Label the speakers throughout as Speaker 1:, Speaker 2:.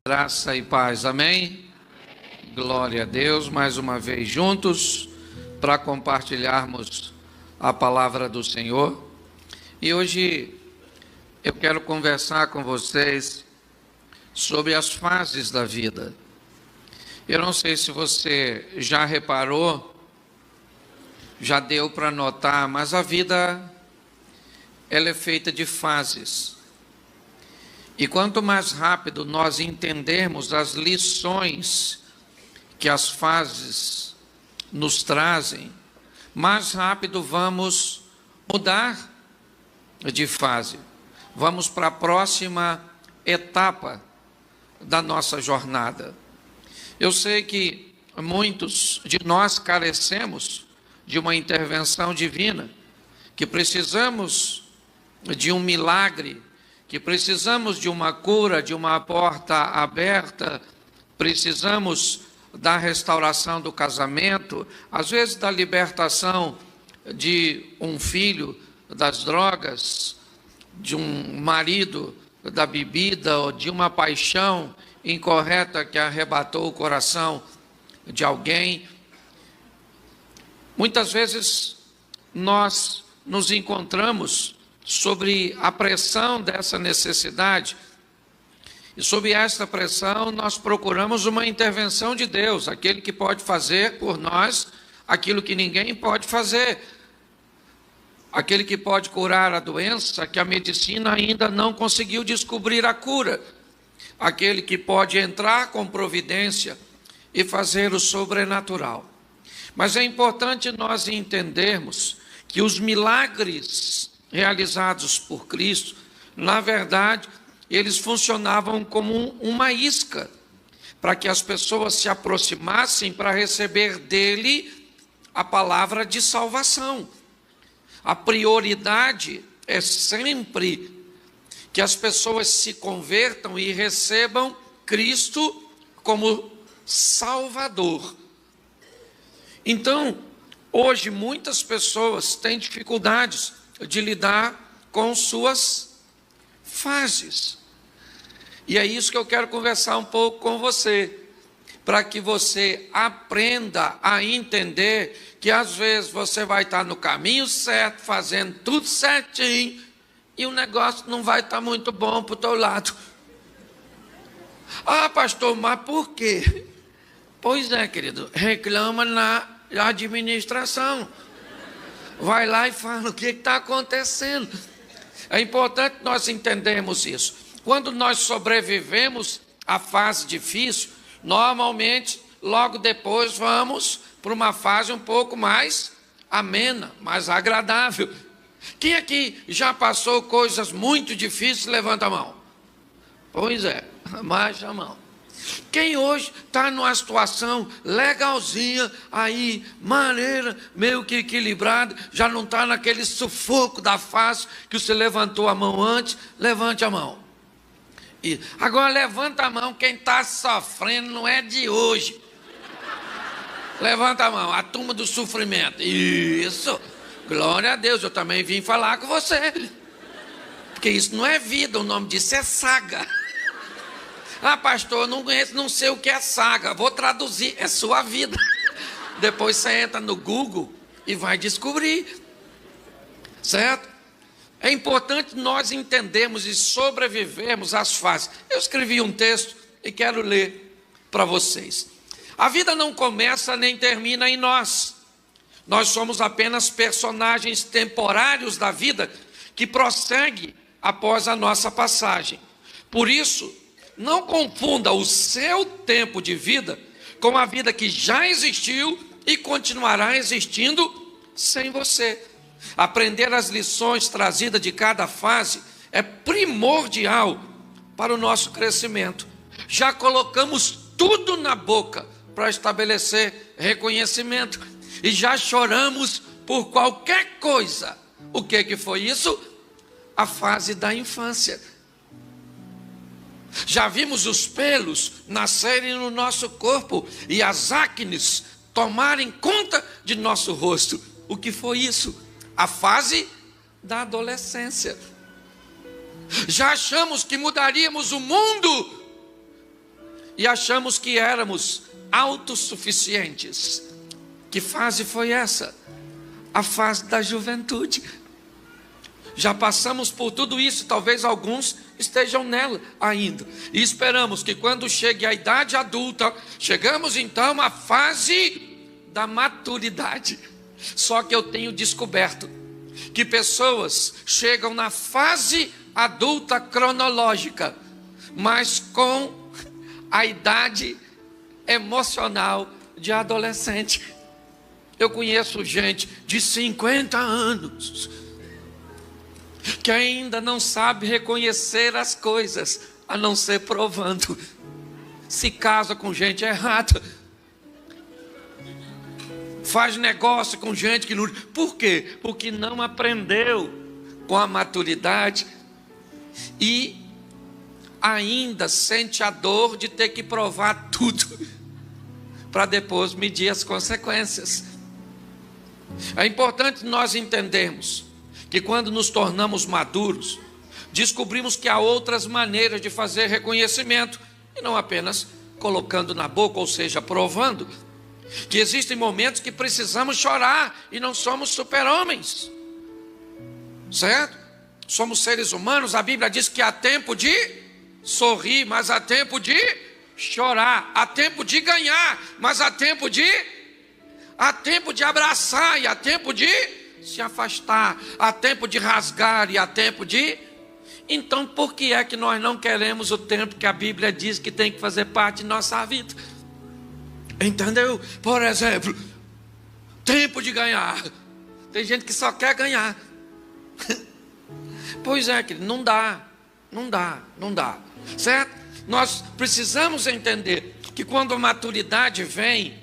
Speaker 1: Graça e paz, amém? Glória a Deus, mais uma vez juntos para compartilharmos a palavra do Senhor. E hoje eu quero conversar com vocês sobre as fases da vida. Eu não sei se você já reparou, já deu para notar, mas a vida ela é feita de fases. E quanto mais rápido nós entendermos as lições que as fases nos trazem, mais rápido vamos mudar de fase. Vamos para a próxima etapa da nossa jornada. Eu sei que muitos de nós carecemos de uma intervenção divina, que precisamos de um milagre, que precisamos de uma cura, de uma porta aberta, precisamos da restauração do casamento, às vezes da libertação de um filho das drogas, de um marido da bebida, ou de uma paixão incorreta que arrebatou o coração de alguém. Muitas vezes nós nos encontramos sobre a pressão dessa necessidade, e sob esta pressão nós procuramos uma intervenção de Deus, aquele que pode fazer por nós aquilo que ninguém pode fazer, aquele que pode curar a doença que a medicina ainda não conseguiu descobrir a cura, aquele que pode entrar com providência e fazer o sobrenatural. Mas é importante nós entendermos que os milagres realizados por Cristo, na verdade, eles funcionavam como uma isca, para que as pessoas se aproximassem para receber dele a palavra de salvação. A prioridade é sempre que as pessoas se convertam e recebam Cristo como Salvador. Então, hoje muitas pessoas têm dificuldades de lidar com suas fases. E é isso que eu quero conversar um pouco com você, para que você aprenda a entender que às vezes você vai estar no caminho certo, fazendo tudo certinho, e o negócio não vai estar muito bom para o teu lado. Ah, pastor, mas por quê? Pois é, querido, reclama na administração. Vai lá e fala o que está acontecendo. É importante nós entendermos isso. Quando nós sobrevivemos à fase difícil, normalmente, logo depois, vamos para uma fase um pouco mais amena, mais agradável. Quem aqui já passou coisas muito difíceis, levanta a mão. Pois é, baixa a mão. Quem hoje está numa situação legalzinha, aí, maneira, meio que equilibrada, já não está naquele sufoco da face que você levantou a mão antes, levante a mão. E agora levanta a mão quem está sofrendo, não é de hoje. Levanta a mão, a turma do sofrimento. Isso, glória a Deus, eu também vim falar com você. Porque isso não é vida, o nome disso é saga. Ah, pastor, eu não conheço, não sei o que é saga. Vou traduzir, é sua vida. Depois você entra no Google e vai descobrir. Certo? É importante nós entendermos e sobrevivermos às fases. Eu escrevi um texto e quero ler para vocês. A vida não começa nem termina em nós. Nós somos apenas personagens temporários da vida que prossegue após a nossa passagem. Por isso, não confunda o seu tempo de vida com a vida que já existiu e continuará existindo sem você. Aprender as lições trazidas de cada fase é primordial para o nosso crescimento. Já colocamos tudo na boca para estabelecer reconhecimento e já choramos por qualquer coisa. O que foi isso? A fase da infância. Já vimos os pelos nascerem no nosso corpo e as acnes tomarem conta de nosso rosto. O que foi isso? A fase da adolescência. Já achamos que mudaríamos o mundo e achamos que éramos autossuficientes. Que fase foi essa? A fase da juventude. Já passamos por tudo isso, talvez alguns estejam nela ainda. E esperamos que quando chegue a idade adulta, chegamos então à fase da maturidade. Só que eu tenho descoberto que pessoas chegam na fase adulta cronológica, mas com a idade emocional de adolescente. Eu conheço gente de 50 anos que ainda não sabe reconhecer as coisas, a não ser provando. Se casa com gente errada, faz negócio com gente que não... Por quê? Porque não aprendeu com a maturidade e ainda sente a dor de ter que provar tudo para depois medir as consequências. É importante nós entendermos que quando nos tornamos maduros, descobrimos que há outras maneiras de fazer reconhecimento, e não apenas colocando na boca, ou seja, provando, que existem momentos que precisamos chorar, e não somos super-homens, certo? Somos seres humanos. A Bíblia diz que há tempo de sorrir, mas há tempo de chorar, há tempo de ganhar, mas há tempo de abraçar, e há tempo de se afastar, há tempo de rasgar e há tempo de... Então por que é que nós não queremos o tempo que a Bíblia diz que tem que fazer parte de nossa vida? Entendeu? Por exemplo, tempo de ganhar. Tem gente que só quer ganhar. Pois é, querido, não dá, certo? Nós precisamos entender que quando a maturidade vem,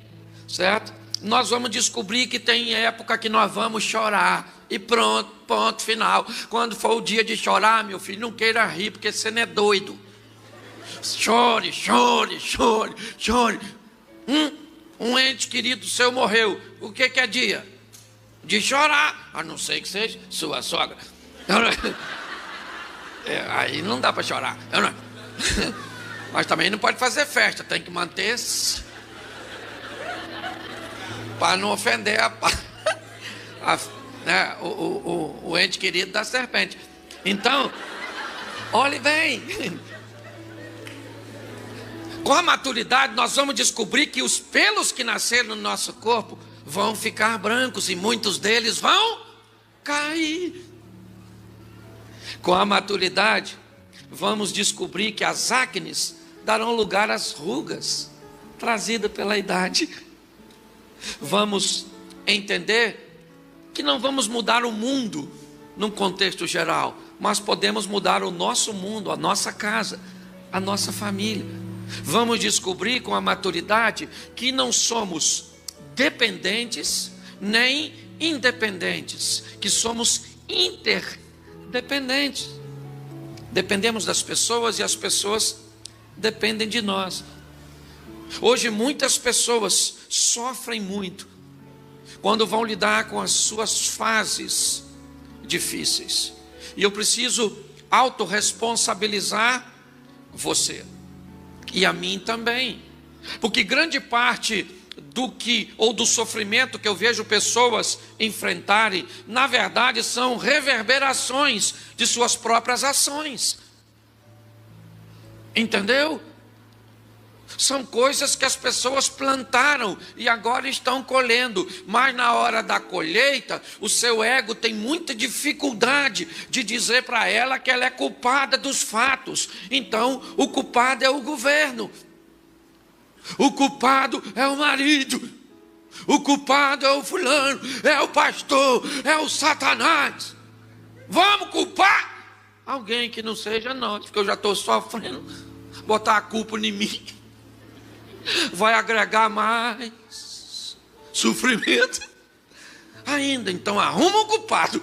Speaker 1: certo? Nós vamos descobrir que tem época que nós vamos chorar. E pronto, ponto final. Quando for o dia de chorar, meu filho, não queira rir, porque você não é doido. Chore, chore, chore, chore. Um ente querido seu morreu. O que é dia? De chorar. A não ser que seja sua sogra. Aí não dá para chorar. Mas também não pode fazer festa. Tem que manter-se para não ofender o ente querido da serpente. Então, olhe bem, com a maturidade nós vamos descobrir que os pelos que nasceram no nosso corpo vão ficar brancos e muitos deles vão cair. Com a maturidade vamos descobrir que as acnes darão lugar às rugas trazidas pela idade. Vamos entender que não vamos mudar o mundo num contexto geral, mas podemos mudar o nosso mundo, a nossa casa, a nossa família. Vamos descobrir com a maturidade que não somos dependentes nem independentes, que somos interdependentes. Dependemos das pessoas e as pessoas dependem de nós. Hoje muitas pessoas sofrem muito quando vão lidar com as suas fases difíceis. E eu preciso autorresponsabilizar você e a mim também, porque grande parte do sofrimento que eu vejo pessoas enfrentarem, na verdade são reverberações de suas próprias ações. Entendeu? São coisas que as pessoas plantaram e agora estão colhendo, mas na hora da colheita, o seu ego tem muita dificuldade de dizer para ela que ela é culpada dos fatos. Então, o culpado é o governo, o culpado é o marido, o culpado é o fulano, é o pastor, é o Satanás. Vamos culpar alguém que não seja nós, porque eu já estou sofrendo. Botar a culpa em mim vai agregar mais sofrimento ainda. Então arruma um culpado.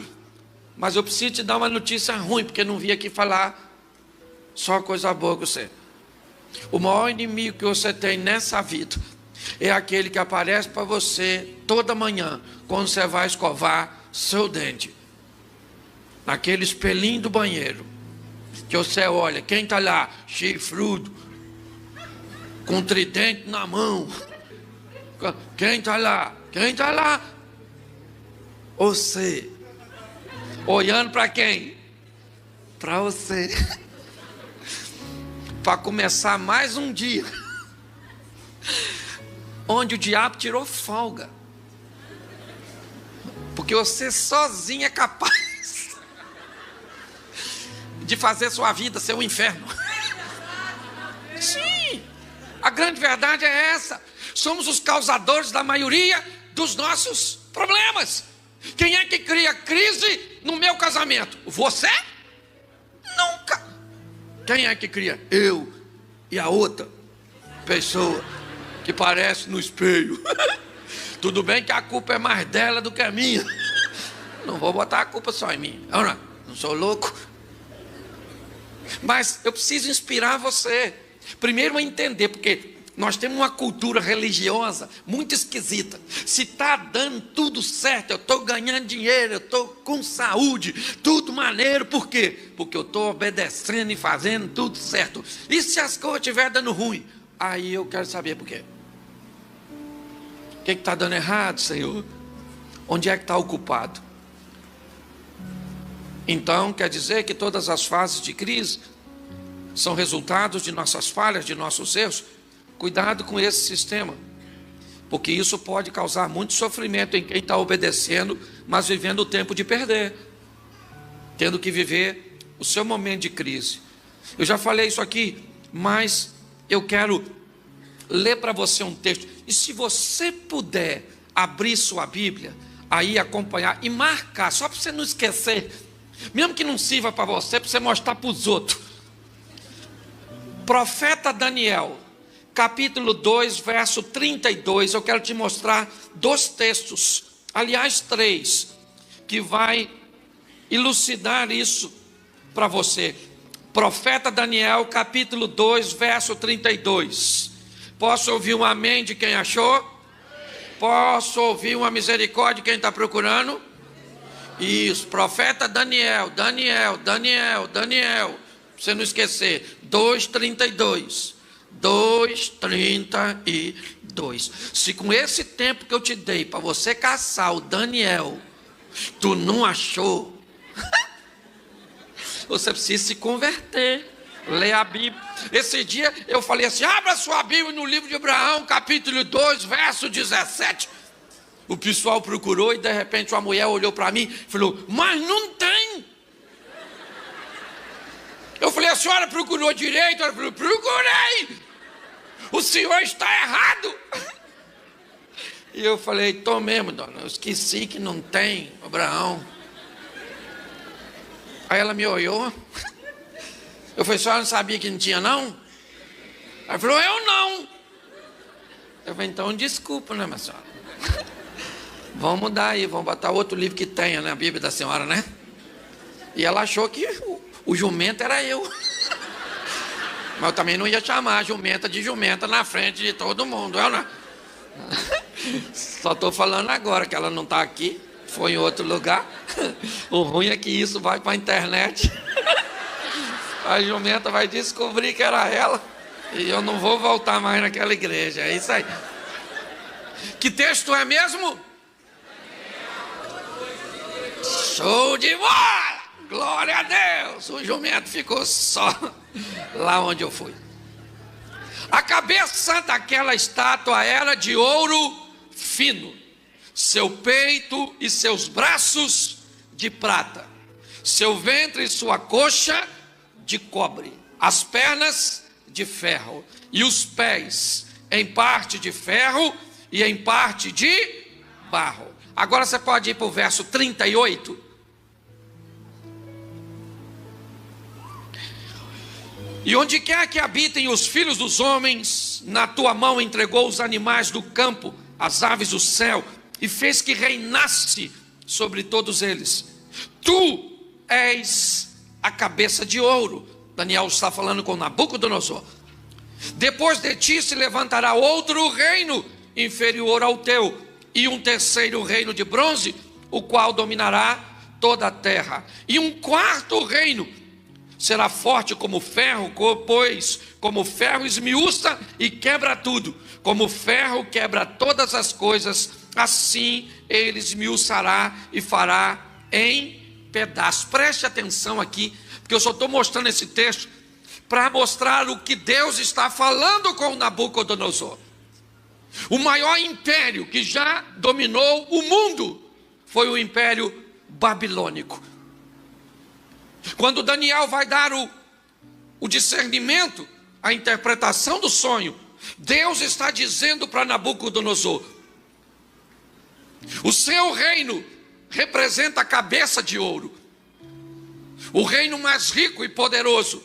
Speaker 1: Mas eu preciso te dar uma notícia ruim, porque não vim aqui falar só coisa boa com você. O maior inimigo que você tem nessa vida é aquele que aparece para você toda manhã, quando você vai escovar seu dente, naquele espelhinho do banheiro, que você olha, quem está lá? Chifrudo, com um tridente na mão. Quem está lá? Quem está lá? Você. Olhando para quem? Para você. Para começar mais um dia onde o diabo tirou folga, porque você sozinho é capaz de fazer sua vida ser um inferno. Sim, a grande verdade é essa. Somos os causadores da maioria dos nossos problemas. Quem é que cria crise no meu casamento? Você? Nunca. Quem é que cria? Eu e a outra pessoa que parece no espelho. Tudo bem que a culpa é mais dela do que a minha. Não vou botar a culpa só em mim. Eu não sou louco. Mas eu preciso inspirar você. Primeiro a entender, porque nós temos uma cultura religiosa muito esquisita. Se está dando tudo certo, eu estou ganhando dinheiro, eu estou com saúde, tudo maneiro. Por quê? Porque eu estou obedecendo e fazendo tudo certo. E se as coisas estiverem dando ruim? Aí eu quero saber por quê. O que está dando errado, Senhor? Onde é que está o culpado? Então, quer dizer que todas as fases de crise são resultados de nossas falhas, de nossos erros? Cuidado com esse sistema, porque isso pode causar muito sofrimento em quem está obedecendo, mas vivendo o tempo de perder, tendo que viver o seu momento de crise. Eu já falei isso aqui, mas eu quero ler para você um texto. E se você puder abrir sua Bíblia, aí acompanhar e marcar, só para você não esquecer, mesmo que não sirva para você mostrar para os outros. Profeta Daniel, capítulo 2, verso 32, eu quero te mostrar 2 textos, aliás 3, que vai elucidar isso para você. Profeta Daniel, capítulo 2, verso 32. Posso ouvir um amém de quem achou? Posso ouvir uma misericórdia de quem está procurando? Isso, profeta Daniel, pra você não esquecer, 2:32. 2:32. Se com esse tempo que eu te dei para você caçar o Daniel, tu não achou, você precisa se converter, ler a Bíblia. Esse dia eu falei assim: abra sua Bíblia no livro de Abraão, capítulo 2, verso 17. O pessoal procurou e de repente uma mulher olhou para mim e falou: mas não tem. Eu falei: a senhora procurou direito? Ela falou: procurei. O senhor está errado. E eu falei: tô mesmo, dona, eu esqueci que não tem Abraão. Aí ela me olhou. Eu falei: a senhora não sabia que não tinha, não? Ela falou: eu não. Eu falei: então desculpa, né, minha senhora? Vamos mudar aí, vamos botar outro livro que tenha na Bíblia da senhora, né? E ela achou que o jumento era eu. Mas eu também não ia chamar a jumenta de jumenta na frente de todo mundo, eu não. Só estou falando agora que ela não está aqui, foi em outro lugar. O ruim é que isso vai para a internet. A jumenta vai descobrir que era ela e eu não vou voltar mais naquela igreja. É isso aí. Que texto é mesmo? Show de bola! Glória a Deus! O jumento ficou só lá onde eu fui. A cabeça daquela estátua era de ouro fino, seu peito e seus braços de prata, seu ventre e sua coxa de cobre, as pernas de ferro e os pés em parte de ferro e em parte de barro. Agora você pode ir para o verso 38. E onde quer que habitem os filhos dos homens, na tua mão entregou os animais do campo, as aves do céu, e fez que reinasse sobre todos eles. Tu és a cabeça de ouro. Daniel está falando com Nabucodonosor. Depois de ti se levantará outro reino inferior ao teu, e um terceiro reino de bronze, o qual dominará toda a terra. E um quarto reino será forte como ferro, pois como ferro esmiuça e quebra tudo, como ferro quebra todas as coisas, assim ele esmiuçará e fará em pedaços. Preste atenção aqui, porque eu só estou mostrando esse texto para mostrar o que Deus está falando com Nabucodonosor. O maior império que já dominou o mundo foi o Império Babilônico. Quando Daniel vai dar o discernimento, a interpretação do sonho, Deus está dizendo para Nabucodonosor: o seu reino representa a cabeça de ouro, o reino mais rico e poderoso,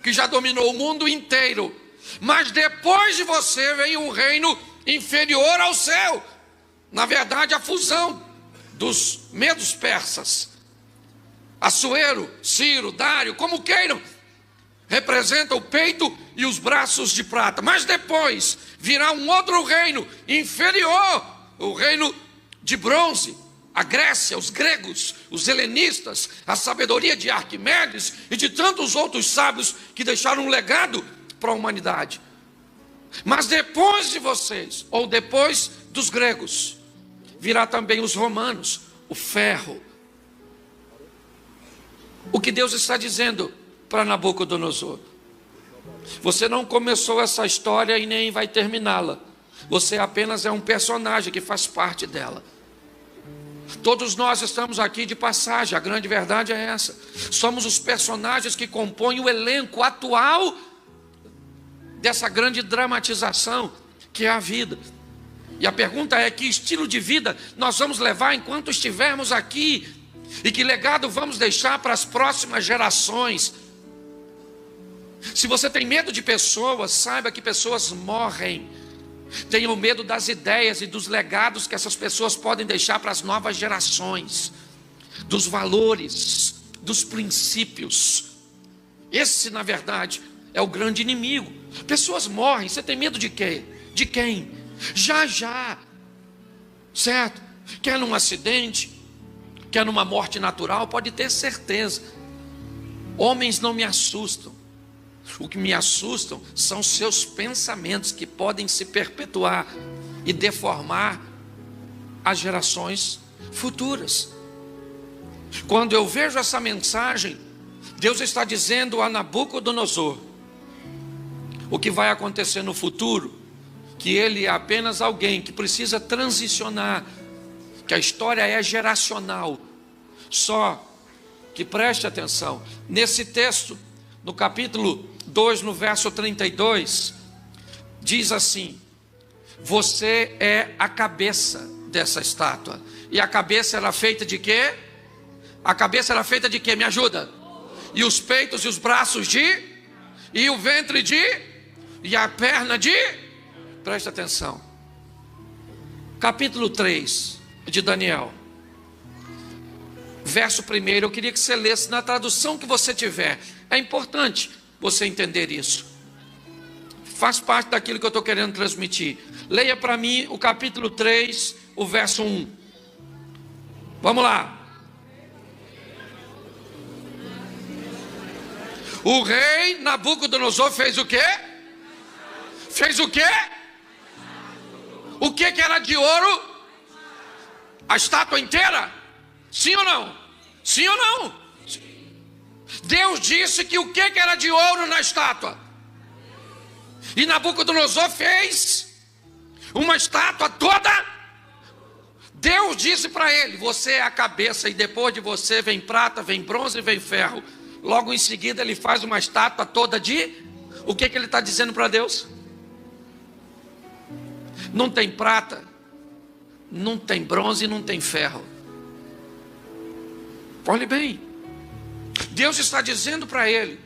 Speaker 1: que já dominou o mundo inteiro. Mas depois de você vem um reino inferior ao seu. Na verdade, a fusão dos medos persas, Assuero, Ciro, Dário, como queiram, representa o peito e os braços de prata. Mas depois virá um outro reino inferior, o reino de bronze, a Grécia, os gregos, os helenistas, a sabedoria de Arquimedes e de tantos outros sábios que deixaram um legado para a humanidade. Mas depois de vocês, ou depois dos gregos, virá também os romanos, o ferro. O que Deus está dizendo para Nabucodonosor: você não começou essa história e nem vai terminá-la. Você apenas é um personagem que faz parte dela. Todos nós estamos aqui de passagem, a grande verdade é essa. Somos os personagens que compõem o elenco atual dessa grande dramatização que é a vida. E a pergunta é: que estilo de vida nós vamos levar enquanto estivermos aqui? E que legado vamos deixar para as próximas gerações? Se você tem medo de pessoas, saiba que pessoas morrem. Tenham medo das ideias e dos legados que essas pessoas podem deixar para as novas gerações, dos valores, dos princípios. Esse, na verdade, é o grande inimigo. Pessoas morrem. Você tem medo de quê? De quem? Já, certo? Quer num acidente, quer numa morte natural, pode ter certeza. Homens não me assustam. O que me assustam são seus pensamentos, que podem se perpetuar e deformar as gerações futuras. Quando eu vejo essa mensagem, Deus está dizendo a Nabucodonosor o que vai acontecer no futuro, que ele é apenas alguém que precisa transicionar, que a história é geracional. Só que preste atenção, nesse texto, no capítulo 2, no verso 32, diz assim: você é a cabeça dessa estátua. E a cabeça era feita de quê? A cabeça era feita de quê? Me ajuda. E os peitos e os braços de? E o ventre de? E a perna de? Presta atenção. Capítulo 3 de Daniel, verso 1, eu queria que você lesse na tradução que você tiver. É importante você entender isso. Faz parte daquilo que eu estou querendo transmitir. Leia para mim o capítulo 3, o verso 1. Vamos lá. O rei Nabucodonosor fez o quê? Fez o quê? O que era de ouro? A estátua inteira? Sim ou não? Sim ou não? Deus disse que o que era de ouro na estátua? E Nabucodonosor fez uma estátua toda. Deus disse para ele: você é a cabeça, e depois de você vem prata, vem bronze e vem ferro. Logo em seguida ele faz uma estátua toda de... O que ele está dizendo para Deus? Não tem prata, não tem bronze e não tem ferro. Olhe bem, Deus está dizendo para ele: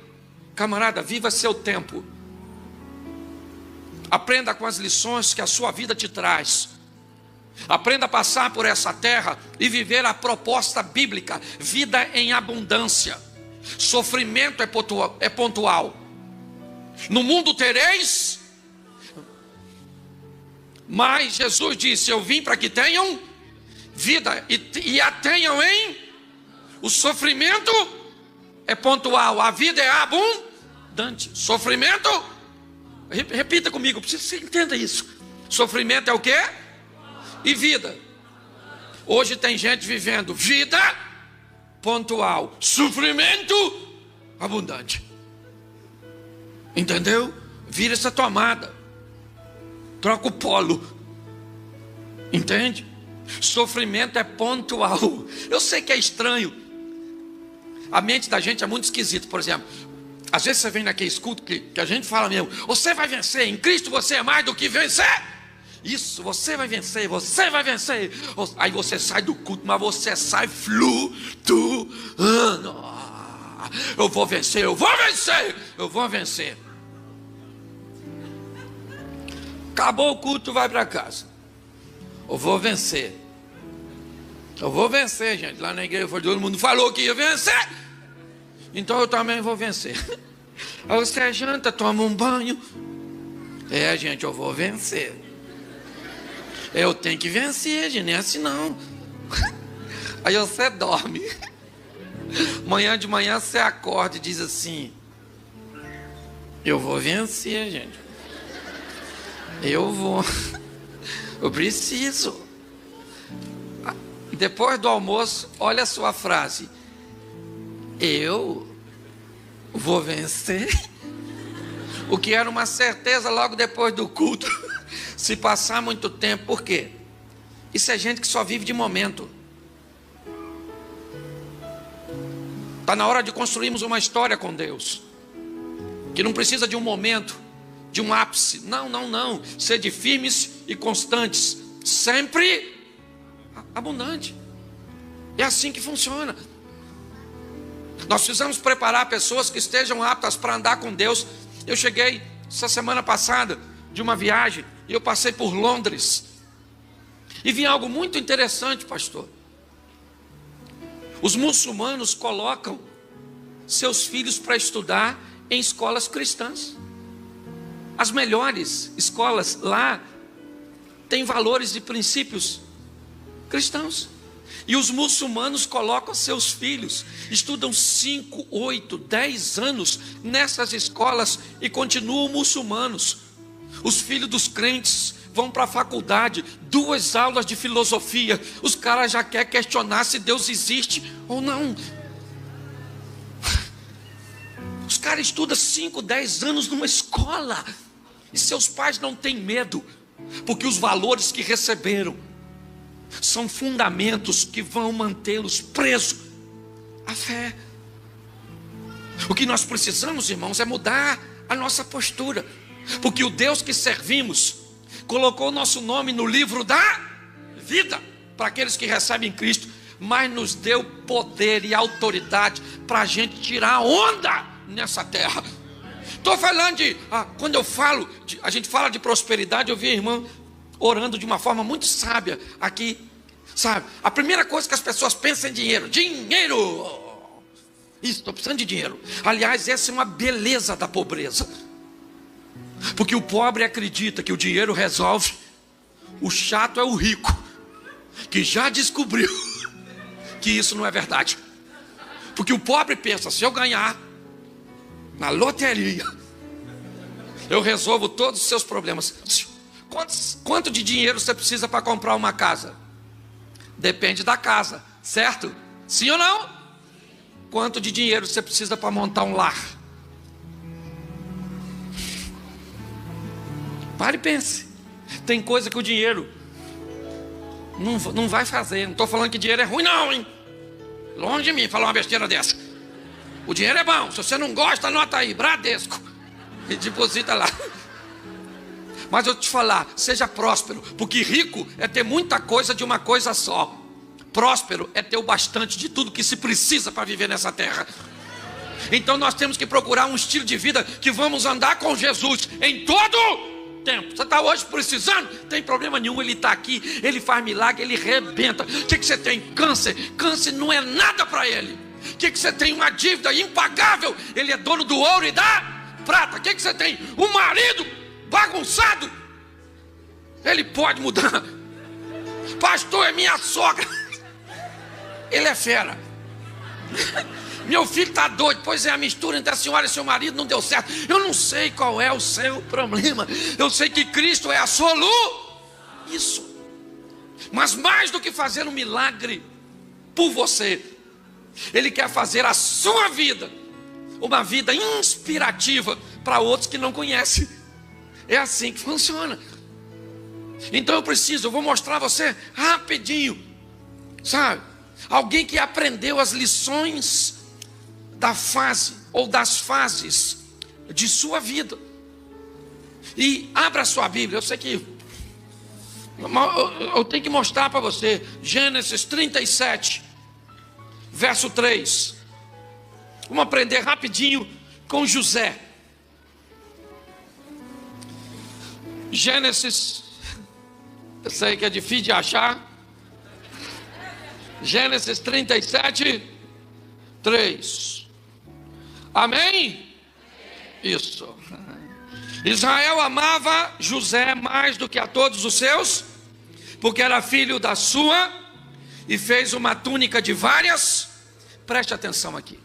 Speaker 1: camarada, viva seu tempo. Aprenda com as lições que a sua vida te traz. Aprenda a passar por essa terra e viver a proposta bíblica: vida em abundância. Sofrimento é pontual. No mundo tereis, mas Jesus disse: eu vim para que tenham vida e a tenham em... O sofrimento é pontual, a vida é abundante. Sofrimento, repita comigo, preciso que você entenda isso. Sofrimento é o quê? E vida. Hoje tem gente vivendo vida pontual, sofrimento abundante. Entendeu? Vira essa tomada, troca o polo. Entende? Sofrimento é pontual. Eu sei que é estranho. A mente da gente é muito esquisita. Por exemplo, às vezes você vem naquele escudo que a gente fala mesmo: você vai vencer, em Cristo você é mais do que vencer. Isso, você vai vencer, você vai vencer. Aí você sai do culto, mas você sai flutuando. Eu vou vencer, eu vou vencer, eu vou vencer. Acabou o culto, vai para casa. Eu vou vencer. Eu vou vencer, gente. Lá na igreja todo mundo falou que ia vencer. Então eu também vou vencer. Aí você janta, toma um banho. É, gente, eu vou vencer. Eu tenho que vencer, gente, não é assim não. Aí você dorme. Manhã de manhã você acorda e diz assim: eu vou vencer, gente. Eu vou. Eu preciso. Depois do almoço, olha a sua frase: eu vou vencer. O que era uma certeza logo depois do culto. Se passar muito tempo, por quê? Isso é gente que só vive de momento. Está na hora de construirmos uma história com Deus, que não precisa de um momento, de um ápice. Não, não, não. Sede firmes e constantes, sempre abundante. É assim que funciona. Nós precisamos preparar pessoas que estejam aptas para andar com Deus. Eu cheguei essa semana passada de uma viagem e eu passei por Londres e vi algo muito interessante, pastor. Os muçulmanos colocam seus filhos para estudar em escolas cristãs. As melhores escolas lá têm valores e princípios cristãos. E os muçulmanos colocam seus filhos, estudam 5, 8, 10 anos nessas escolas e continuam muçulmanos. Os filhos dos crentes vão para a faculdade, 2 aulas de filosofia, os caras já querem questionar se Deus existe ou não. Os caras estudam 5, 10 anos numa escola, e seus pais não têm medo, porque os valores que receberam são fundamentos que vão mantê-los presos à fé. O que nós precisamos, irmãos, é mudar a nossa postura, porque o Deus que servimos colocou o nosso nome no livro da vida para aqueles que recebem Cristo, mas nos deu poder e autoridade para a gente tirar a onda nessa terra. Estou falando de, quando eu falo, a gente fala de prosperidade, eu vi a irmã orando de uma forma muito sábia aqui, sabe? A primeira coisa que as pessoas pensam é dinheiro. Dinheiro! Isso, estou precisando de dinheiro. Aliás, essa é uma beleza da pobreza, porque o pobre acredita que o dinheiro resolve. O chato é o rico, que já descobriu que isso não é verdade. Porque o pobre pensa: se eu ganhar na loteria, eu resolvo todos os seus problemas. Quanto de dinheiro você precisa para comprar uma casa? Depende da casa, certo? Sim ou não? Quanto de dinheiro você precisa para montar um lar? Pare e pense. Tem coisa que o dinheiro não vai fazer. Não estou falando que dinheiro é ruim não, hein? Longe de mim falar uma besteira dessa. O dinheiro é bom. Se você não gosta, anota aí: Bradesco, e deposita lá. Mas eu te falar, seja próspero, porque rico é ter muita coisa de uma coisa só. Próspero é ter o bastante de tudo que se precisa para viver nessa terra. Então nós temos que procurar um estilo de vida que vamos andar com Jesus em todo tempo. Você está hoje precisando? Não tem problema nenhum, Ele está aqui, Ele faz milagre, Ele rebenta. O que você tem? Câncer. Câncer não é nada para Ele. O que você tem? Uma dívida impagável. Ele é dono do ouro e da prata. O que você tem? Um marido bagunçado. Ele pode mudar. Pastor, é minha sogra. Ele é fera. Meu filho está doido. Pois é, a mistura entre a senhora e seu marido não deu certo. Eu não sei qual é o seu problema. Eu sei que Cristo é a solução. Isso. Mas mais do que fazer um milagre por você, Ele quer fazer a sua vida uma vida inspirativa para outros que não conhecem. É assim que funciona. Então eu vou mostrar a você rapidinho, sabe? Alguém que aprendeu as lições da fase ou das fases de sua vida. E abra sua Bíblia. Eu sei que eu tenho que mostrar para você Gênesis 37, verso 3. Vamos aprender rapidinho com José. Gênesis, eu sei que é difícil de achar. Gênesis 37, 3. Amém? Isso. Israel amava José mais do que a todos os seus, porque era filho da sua, e fez uma túnica de várias. Preste atenção aqui.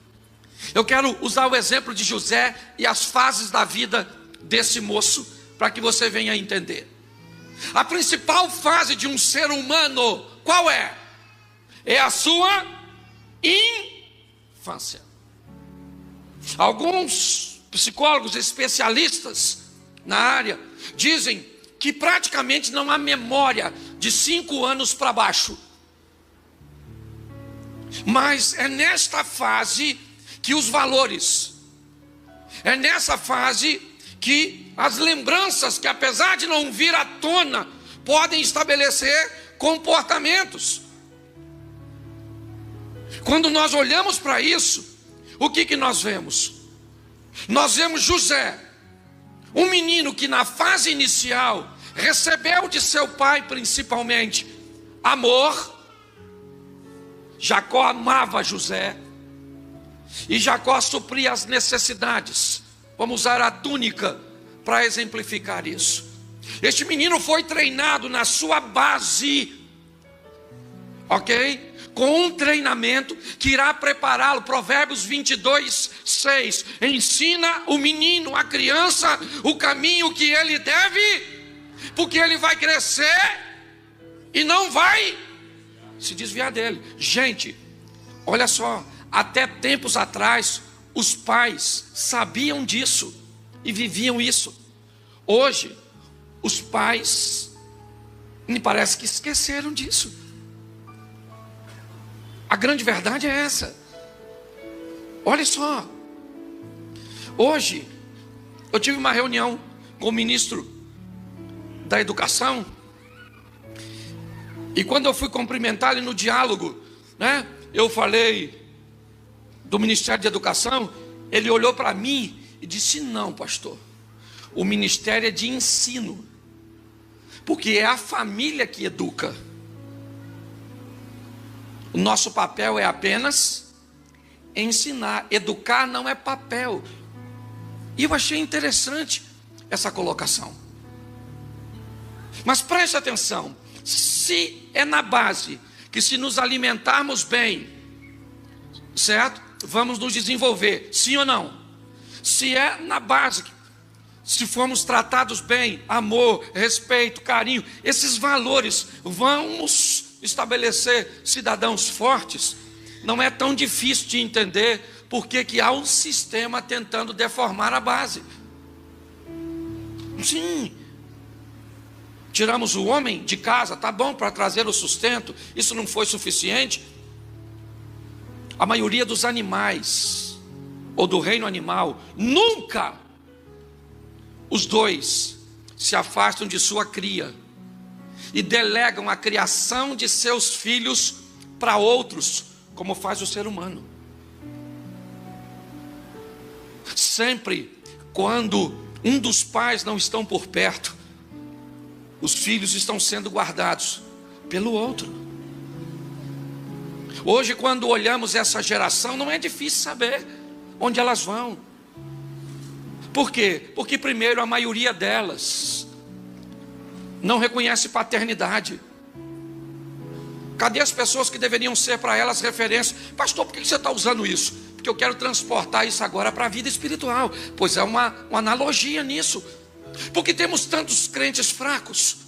Speaker 1: Eu quero usar o exemplo de José e as fases da vida desse moço, para que você venha entender. A principal fase de um ser humano, qual é? É a sua infância. Alguns psicólogos especialistas na área dizem que praticamente não há memória de 5 anos para baixo. Mas é nesta fase que os valores, é nessa fase que as lembranças, que apesar de não vir à tona, podem estabelecer comportamentos. Quando nós olhamos para isso, o que nós vemos? Nós vemos José, um menino que na fase inicial recebeu de seu pai principalmente amor. Jacó amava José, e Jacó supria as necessidades. Vamos usar a túnica para exemplificar isso. Este menino foi treinado na sua base, ok? Com um treinamento que irá prepará-lo. Provérbios 22, 6. Ensina o menino, a criança, o caminho que ele deve, porque ele vai crescer e não vai se desviar dele. Gente, olha só, até tempos atrás os pais sabiam disso e viviam isso. Hoje os pais me parece que esqueceram disso. A grande verdade é essa. Olha só, hoje eu tive uma reunião com o ministro da Educação, e quando eu fui cumprimentar ele no diálogo, né, eu falei do Ministério de Educação. Ele olhou para mim e disse: não, pastor, o ministério é de ensino, porque é a família que educa. O nosso papel é apenas ensinar. Educar não é papel. E eu achei interessante essa colocação. Mas preste atenção, se é na base que, se nos alimentarmos bem, certo? Vamos nos desenvolver, sim ou não? Se é na base, se formos tratados bem, amor, respeito, carinho, esses valores, vamos estabelecer cidadãos fortes. Não é tão difícil de entender porque que há um sistema tentando deformar a base. Sim, tiramos o homem de casa, tá bom, para trazer o sustento, isso não foi suficiente. A maioria dos animais, ou do reino animal, nunca os dois se afastam de sua cria e delegam a criação de seus filhos para outros, como faz o ser humano. Sempre quando um dos pais não estão por perto, os filhos estão sendo guardados pelo outro. Hoje, quando olhamos essa geração, não é difícil saber onde elas vão. Por quê? Porque primeiro, a maioria delas não reconhece paternidade. Cadê as pessoas que deveriam ser para elas referência? Pastor, por que você está usando isso? Porque que eu quero transportar isso agora para a vida espiritual, pois é uma analogia nisso. Porque temos tantos crentes fracos,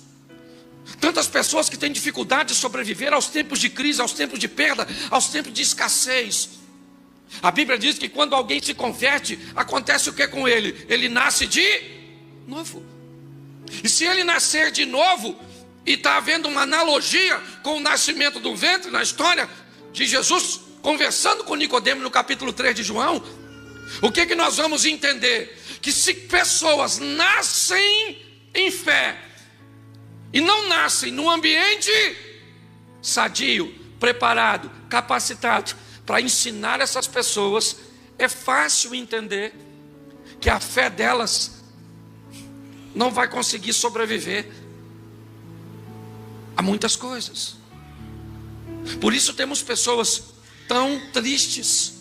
Speaker 1: tantas pessoas que têm dificuldade de sobreviver aos tempos de crise, aos tempos de perda, aos tempos de escassez. A Bíblia diz que quando alguém se converte, acontece o que com ele? Ele nasce de novo. E se ele nascer de novo, e está havendo uma analogia com o nascimento do ventre na história de Jesus conversando com Nicodemo no capítulo 3 de João, o que nós vamos entender? Que se pessoas nascem em fé e não nascem num ambiente sadio, preparado, capacitado para ensinar essas pessoas, é fácil entender que a fé delas não vai conseguir sobreviver a muitas coisas. Por isso temos pessoas tão tristes,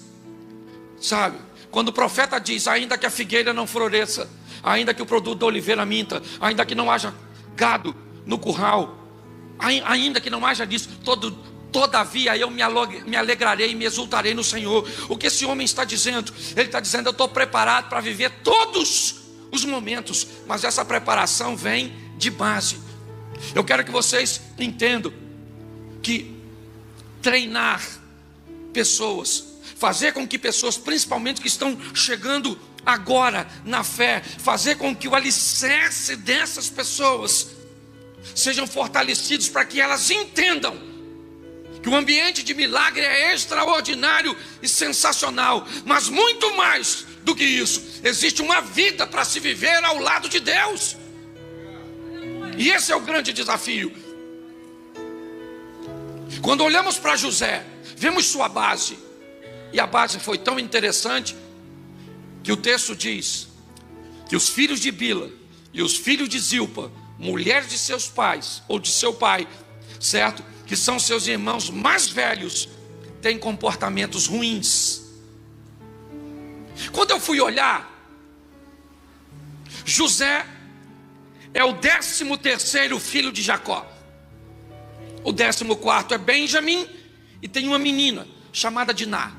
Speaker 1: sabe? Quando o profeta diz: ainda que a figueira não floresça, ainda que o produto da oliveira minta, ainda que não haja gado no curral, ainda que não haja disso, todavia eu me alegrarei e me exultarei no Senhor. O que esse homem está dizendo? Ele está dizendo: eu estou preparado para viver todos os momentos, mas essa preparação vem de base. Eu quero que vocês entendam que treinar pessoas, fazer com que pessoas, principalmente que estão chegando agora na fé, fazer com que o alicerce dessas pessoas sejam fortalecidos para que elas entendam que o ambiente de milagre é extraordinário e sensacional, mas muito mais do que isso, existe uma vida para se viver ao lado de Deus. E esse é o grande desafio. Quando olhamos para José, vemos sua base, e a base foi tão interessante que o texto diz que os filhos de Bila e os filhos de Zilpa, mulheres de seus pais, ou de seu pai, certo? Que são seus irmãos mais velhos, têm comportamentos ruins. Quando eu fui olhar, José é o 13º filho de Jacó. O 14º é Benjamim, e tem uma menina chamada Diná.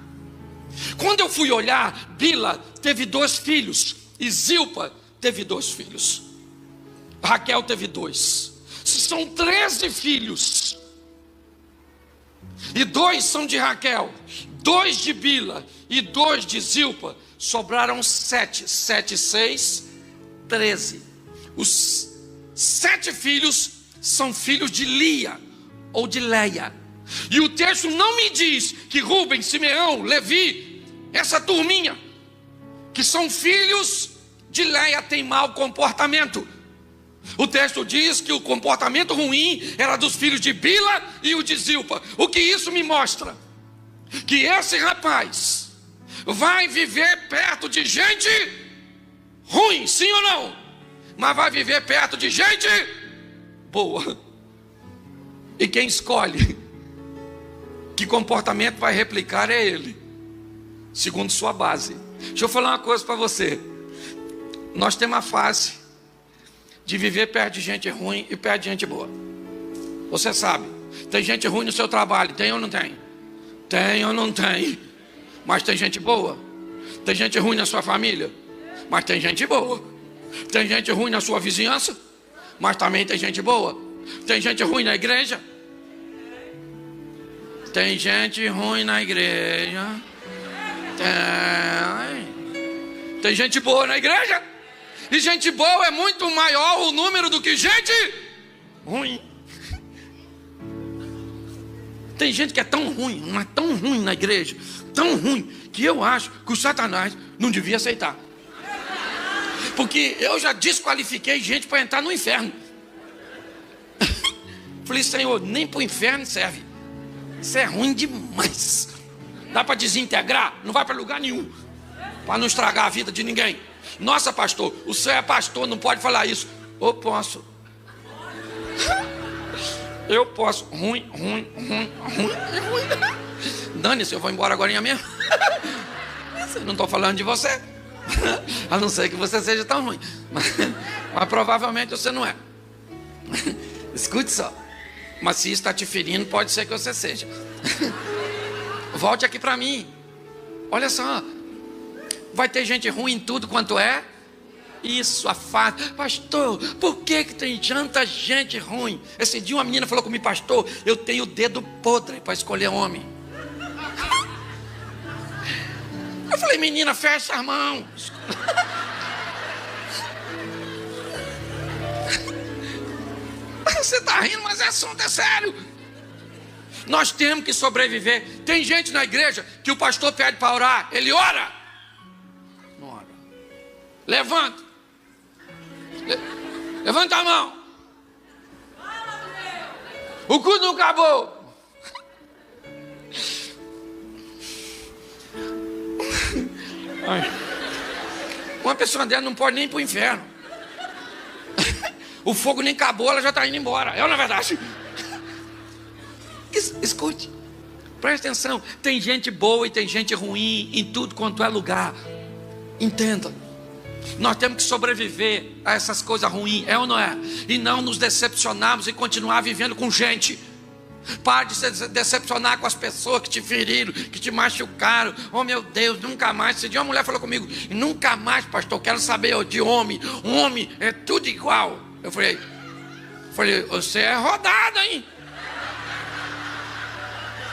Speaker 1: Quando eu fui olhar, Bila teve 2 filhos, e Zilpa teve 2 filhos. Raquel teve 2. São 13 filhos, e 2 são de Raquel, 2 de Bila e 2 de Zilpa. Sobraram 7, 7, 6, 13. Os 7 filhos são filhos de Lia ou de Leia. E o texto não me diz que Rúben, Simeão, Levi, essa turminha que são filhos de Leia tem mau comportamento. O texto diz que o comportamento ruim era dos filhos de Bila e o de Zilpa. O que isso me mostra? Que esse rapaz vai viver perto de gente ruim, sim ou não? Mas vai viver perto de gente boa. E quem escolhe que comportamento vai replicar é ele, segundo sua base. Deixa eu falar uma coisa para você. Nós temos a fase de viver perto de gente ruim e perto de gente boa. Você sabe, tem gente ruim no seu trabalho, tem ou não tem? Tem ou não tem? Mas tem gente boa. Tem gente ruim na sua família, mas tem gente boa. Tem gente ruim na sua vizinhança, mas também tem gente boa. Tem gente ruim na igreja. Tem gente ruim na igreja. Tem gente boa na igreja. E gente boa é muito maior o número do que gente ruim. Tem gente que é tão ruim, mas tão ruim na igreja, tão ruim, que eu acho que o Satanás não devia aceitar. Porque eu já desqualifiquei gente para entrar no inferno. Falei: Senhor, nem para o inferno serve. Isso é ruim demais. Dá para desintegrar? Não vai para lugar nenhum, para não estragar a vida de ninguém. Nossa, pastor, o senhor é pastor, não pode falar isso. Eu posso. Eu posso. Ruim. Dane-se, eu vou embora agora mesmo. Eu não estou falando de você. A não ser que você seja tão ruim. Mas provavelmente você não é. Escute só. Mas se isso está te ferindo, pode ser que você seja. Volte aqui para mim. Olha só, vai ter gente ruim em tudo quanto é. Isso afasta. Pastor, por que tem tanta gente ruim? Esse dia uma menina falou comigo: pastor, eu tenho o dedo podre para escolher homem. Eu falei: menina, fecha as mãos. Você está rindo, mas esse assunto é sério. Nós temos que sobreviver. Tem gente na igreja que o pastor pede para orar, ele ora. Não ora. Levanta. Levanta a mão. O culto não acabou. Ai. Uma pessoa dela não pode nem ir para o inferno. O fogo nem acabou, ela já está indo embora. É ou não é verdade? Escute, preste atenção. Tem gente boa e tem gente ruim em tudo quanto é lugar. Entenda. Nós temos que sobreviver a essas coisas ruins, é ou não é? E não nos decepcionarmos e continuar vivendo com gente. Pare de se decepcionar com as pessoas que te feriram, que te machucaram. Oh meu Deus, nunca mais. Esse dia uma mulher falou comigo: nunca mais, pastor, quero saber de homem. Homem é tudo igual. Eu falei, você é rodada, hein?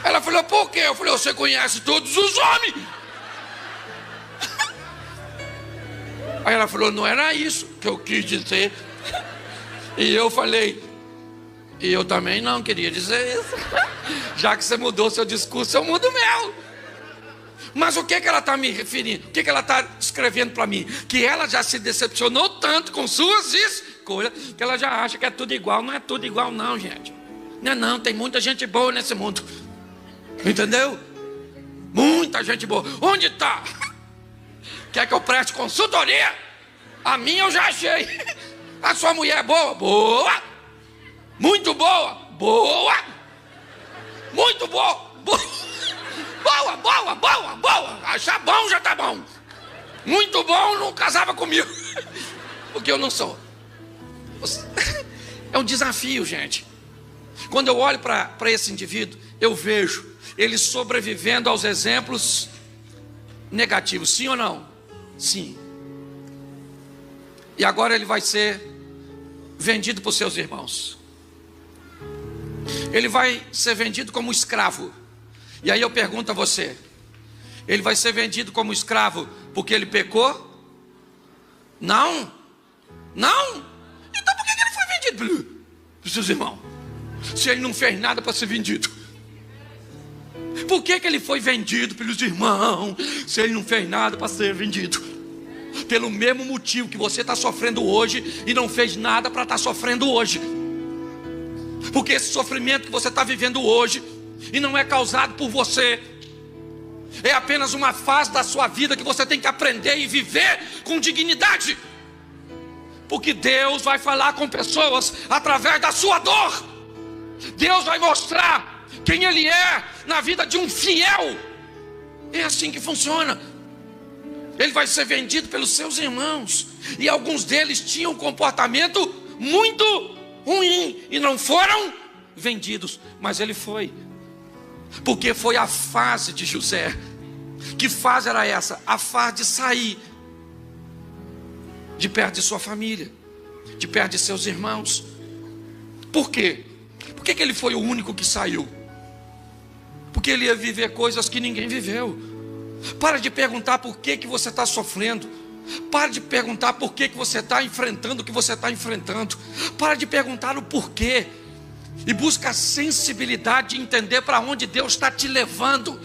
Speaker 1: Ela falou: por quê? Eu falei: você conhece todos os homens. Aí ela falou: não era isso que eu quis dizer. E eu falei: e eu também não queria dizer isso. Já que você mudou seu discurso, eu mudo o meu. Mas o que ela está me referindo? O que ela está escrevendo para mim? Que ela já se decepcionou tanto com suas escolhas, que ela já acha que é tudo igual. Não é tudo igual não, gente. Não é não, tem muita gente boa nesse mundo. Entendeu? Muita gente boa. Onde está? Quer que eu preste consultoria? A minha eu já achei. A sua mulher é boa? Boa. Muito boa? Boa. Muito boa? Boa. Boa, boa, boa, boa. Achar bom já tá bom. Muito bom não casava comigo. Porque eu não sou. É um desafio, gente. Quando eu olho para esse indivíduo, eu vejo ele sobrevivendo aos exemplos negativos. Sim ou não? Sim. E agora ele vai ser vendido por seus irmãos. Ele vai ser vendido como escravo. E aí eu pergunto a você: ele vai ser vendido como escravo porque ele pecou? Não. Não. Então por que ele foi vendido pelos seus irmãos? Se ele não fez nada para ser vendido. Por que ele foi vendido pelos irmãos? Se ele não fez nada para ser vendido. Pelo mesmo motivo que você está sofrendo hoje e não fez nada para estar sofrendo hoje. Porque esse sofrimento que você está vivendo hoje e não é causado por você, é apenas uma fase da sua vida que você tem que aprender e viver com dignidade. Porque Deus vai falar com pessoas através da sua dor. Deus vai mostrar quem Ele é na vida de um fiel. É assim que funciona. Ele vai ser vendido pelos seus irmãos. E alguns deles tinham um comportamento muito ruim e não foram vendidos. Mas ele foi. Porque foi a fase de José. Que fase era essa? A fase de sair de perto de sua família, de perto de seus irmãos. Por quê? Por que ele foi o único que saiu? Porque ele ia viver coisas que ninguém viveu. Para de perguntar por que você está sofrendo. Para de perguntar por que você está enfrentando o que você está enfrentando. Para de perguntar o porquê. E busca a sensibilidade de entender para onde Deus está te levando.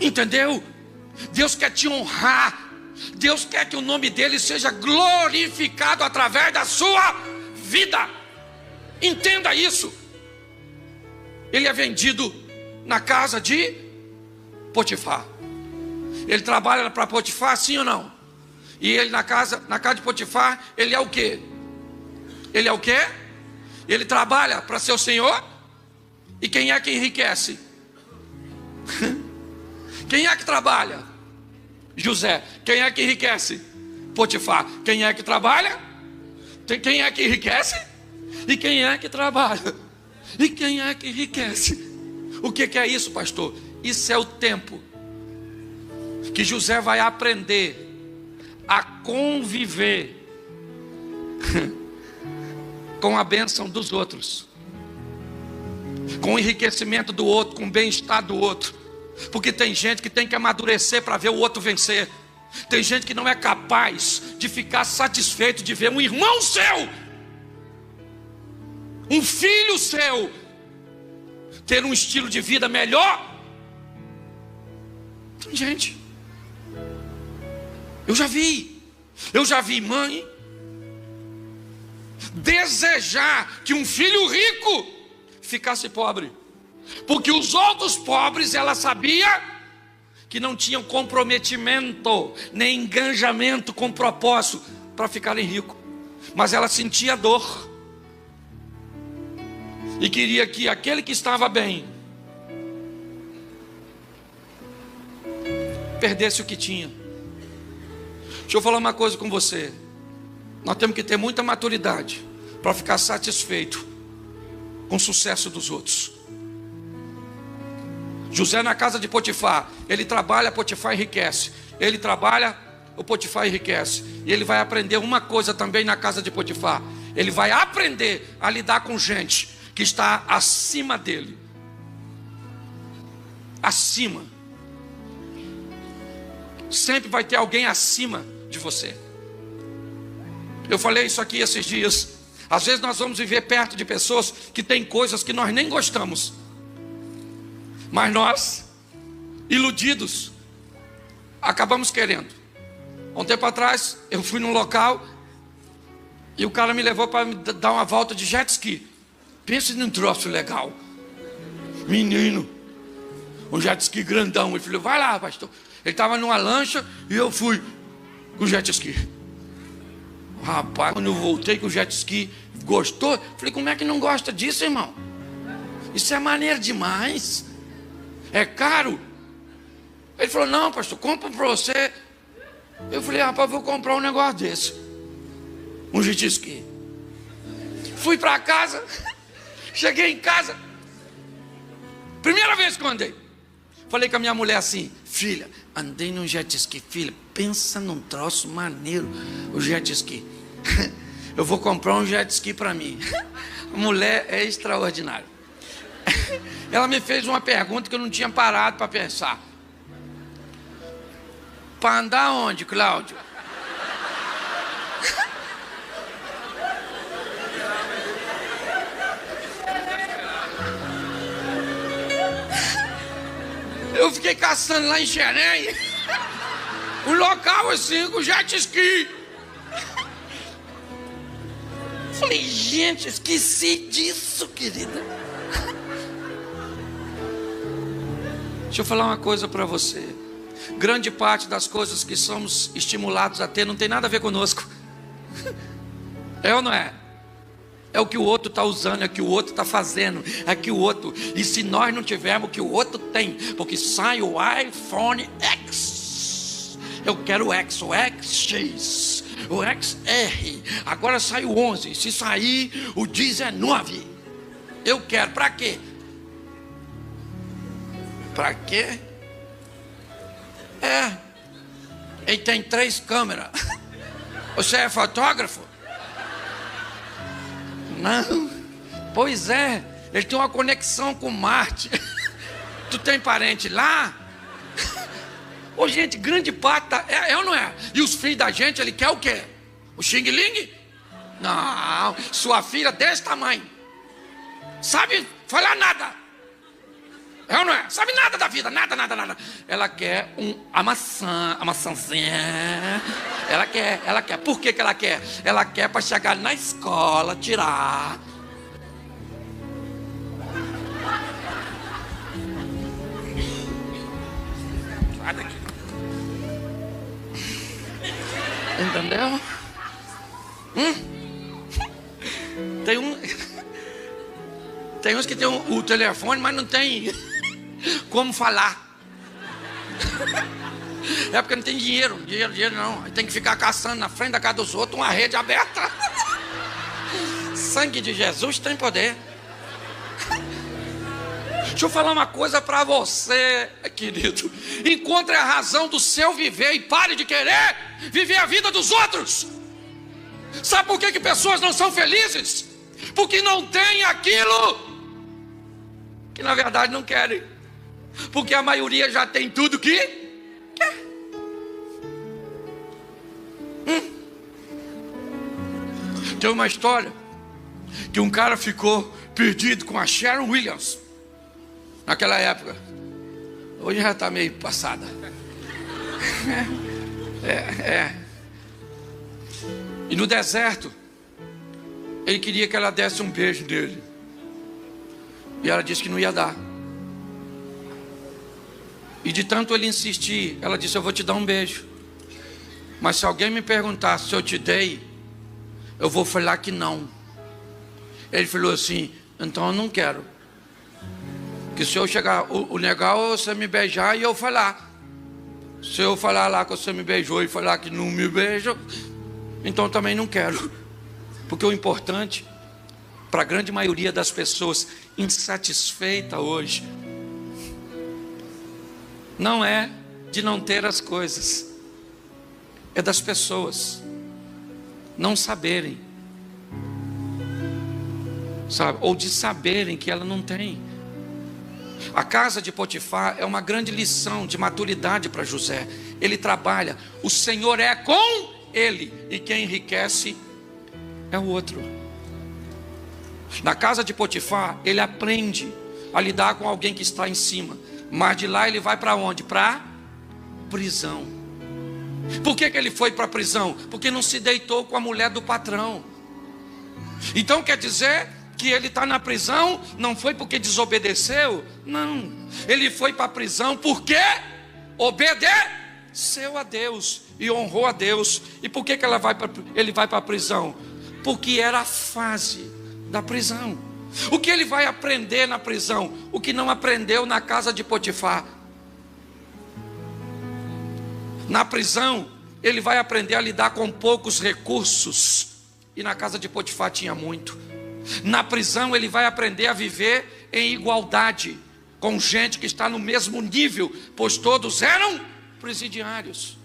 Speaker 1: Entendeu? Deus quer te honrar. Deus quer que o nome dele seja glorificado através da sua vida. Entenda isso. Ele é vendido na casa de Potifar. Ele trabalha para Potifar, sim ou não? E ele na casa de Potifar, ele é o quê? Ele é o quê? Ele trabalha para seu senhor. E quem é que enriquece? Quem é que trabalha? José. Quem é que enriquece? Potifar. Quem é que trabalha? Quem é que enriquece? E quem é que trabalha? E quem é que enriquece? O que é isso, pastor? Isso é o tempo que José vai aprender a conviver com a bênção dos outros, com o enriquecimento do outro, com o bem-estar do outro. Porque tem gente que tem que amadurecer para ver o outro vencer. Tem gente que não é capaz de ficar satisfeito de ver um irmão seu, um filho seu, ter um estilo de vida melhor. Tem gente, eu já vi mãe desejar que um filho rico ficasse pobre, porque os outros pobres, ela sabia que não tinham comprometimento, nem engajamento com propósito para ficarem ricos, mas ela sentia dor e queria que aquele que estava bem perdesse o que tinha. Deixa eu falar uma coisa com você. Nós temos que ter muita maturidade para ficar satisfeito com o sucesso dos outros. José na casa de Potifar, ele trabalha, Potifar enriquece. Ele trabalha, o Potifar enriquece. E ele vai aprender uma coisa também na casa de Potifar. Ele vai aprender a lidar com gente que está acima dele. Acima. Sempre vai ter alguém acima de você. Eu falei isso aqui esses dias. Às vezes nós vamos viver perto de pessoas que têm coisas que nós nem gostamos, mas nós, iludidos, acabamos querendo. Um tempo atrás, eu fui num local e o cara me levou para me dar uma volta de jet ski. Pensa num troço legal. Menino, um jet ski grandão. Ele falou, vai lá, pastor. Ele estava numa lancha e eu fui com o jet ski. Rapaz, quando eu voltei com o jet ski, gostou? Falei, como é que não gosta disso, irmão? Isso é maneiro demais. É caro. Ele falou, não, pastor, compra para você. Eu falei, rapaz, vou comprar um negócio desse. Um jet ski. Fui para casa. Cheguei em casa. Primeira vez que eu andei. Falei com a minha mulher assim, filha, andei num jet ski. Filha, pensa num troço maneiro, o jet ski. Eu vou comprar um jet ski para mim. A mulher é extraordinária. Ela me fez uma pergunta que eu não tinha parado para pensar. Para andar onde, Cláudio? Eu fiquei caçando lá em Xerém um local assim com jet ski. Falei, gente, esqueci disso, querida. Deixa eu falar uma coisa para você. Grande parte das coisas que somos estimulados a ter não tem nada a ver conosco. É ou não é? É o que o outro está usando, é o que o outro está fazendo, é o que o outro. E se nós não tivermos o que o outro tem, porque sai o iPhone X, eu quero o X, o XX, o XR, agora sai o 11, se sair o 19, eu quero, para quê? Para quê? Ele tem 3 câmeras. Você é fotógrafo? Não. Pois é, ele tem uma conexão com Marte. Tu tem parente lá? Ô, gente, grande parte é ou não é? E os filhos da gente, ele quer o quê? O Xing Ling? Não, sua filha desse tamanho, sabe falar nada. É ou não é? Sabe nada da vida, nada. Ela quer a maçãzinha. Ela quer. Por que ela quer? Ela quer para chegar na escola, tirar. Sai daqui. Entendeu? Tem uns que tem o telefone, mas não tem como falar. É porque não tem dinheiro não. Tem que ficar caçando na frente da casa dos outros uma rede aberta. Sangue de Jesus tem poder. Deixa eu falar uma coisa para você, querido. Encontre a razão do seu viver e pare de querer viver a vida dos outros. Sabe por que pessoas não são felizes? Porque não têm aquilo que na verdade não querem. Porque a maioria já tem tudo que quer. Tem uma história que um cara ficou perdido com a Sharon Williams naquela época. Hoje já está meio passada. E no deserto ele queria que ela desse um beijo nele, e ela disse que não ia dar. E de tanto ele insistir, ela disse: eu vou te dar um beijo, mas se alguém me perguntar se eu te dei, eu vou falar que não. Ele falou assim: então eu não quero. Que se eu chegar, o legal é você me beijar e eu falar. Se eu falar lá que você me beijou e falar que não me beija, então também não quero. Porque o importante para a grande maioria das pessoas insatisfeita hoje não é de não ter as coisas, é das pessoas não saberem, sabe? Ou de saberem que ela não tem. A casa de Potifar é uma grande lição de maturidade para José. Ele trabalha, o Senhor é com ele, e quem enriquece é o outro. Na casa de Potifar, ele aprende a lidar com alguém que está em cima, mas de lá ele vai para onde? Para prisão. Por que ele foi para a prisão? Porque não se deitou com a mulher do patrão. Então quer dizer que ele está na prisão, não foi porque desobedeceu, não, ele foi para a prisão porque obedeceu a Deus e honrou a Deus. E por que ele vai para a prisão? Porque era a fase da prisão. O que ele vai aprender na prisão? O que não aprendeu na casa de Potifar. Na prisão ele vai aprender a lidar com poucos recursos, e na casa de Potifar tinha muito. Na prisão ele vai aprender a viver em igualdade com gente que está no mesmo nível, pois todos eram presidiários,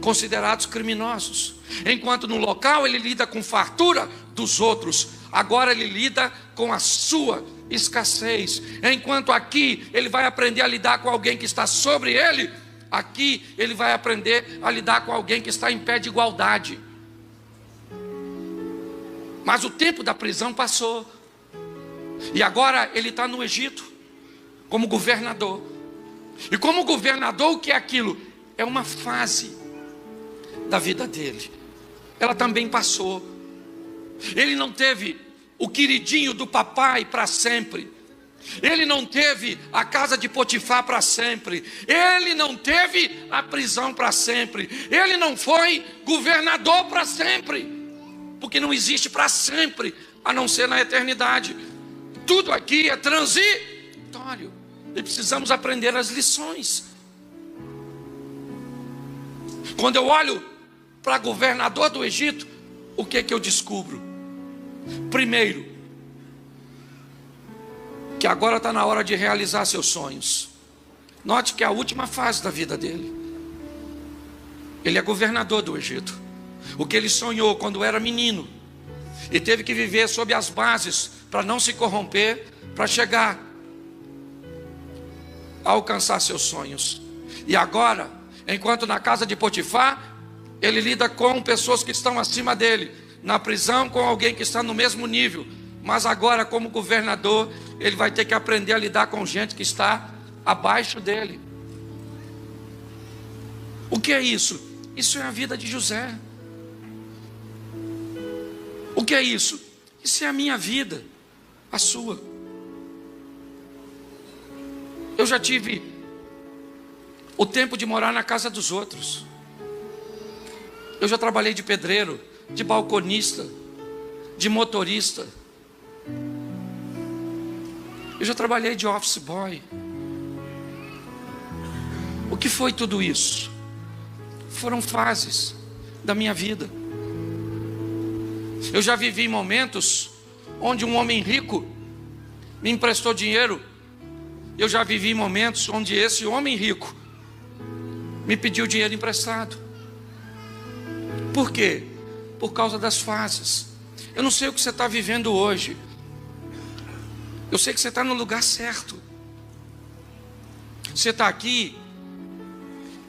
Speaker 1: considerados criminosos. Enquanto no local ele lida com fartura dos outros, agora ele lida com a sua escassez. Enquanto aqui ele vai aprender a lidar com alguém que está sobre ele, aqui ele vai aprender a lidar com alguém que está em pé de igualdade. Mas o tempo da prisão passou, e agora ele está no Egito como governador. E como governador, o que é aquilo? É uma fase da vida dele. Ela também passou. Ele não teve o queridinho do papai para sempre. Ele não teve a casa de Potifar para sempre. Ele não teve a prisão para sempre. Ele não foi governador para sempre. Porque não existe para sempre, a não ser na eternidade. Tudo aqui é transitório. E precisamos aprender as lições. Quando eu olho para governador do Egito, o que eu descubro? Primeiro, que agora está na hora de realizar seus sonhos. Note que é a última fase da vida dele. Ele é governador do Egito. O que ele sonhou quando era menino, e teve que viver sob as bases para não se corromper, para chegar a alcançar seus sonhos. E agora, enquanto na casa de Potifar, ele lida com pessoas que estão acima dele, na prisão com alguém que está no mesmo nível, mas agora como governador, ele vai ter que aprender a lidar com gente que está abaixo dele. O que é isso? Isso é a vida de José. O que é isso? Isso é a minha vida, a sua. Eu já tive o tempo de morar na casa dos outros. Eu já trabalhei de pedreiro, de balconista, de motorista. Eu já trabalhei de office boy. O que foi tudo isso? Foram fases da minha vida. Eu já vivi momentos onde um homem rico me emprestou dinheiro. Eu já vivi momentos onde esse homem rico me pediu dinheiro emprestado. Por quê? Por causa das fases. Eu não sei o que você está vivendo hoje. Eu sei que você está no lugar certo. Você está aqui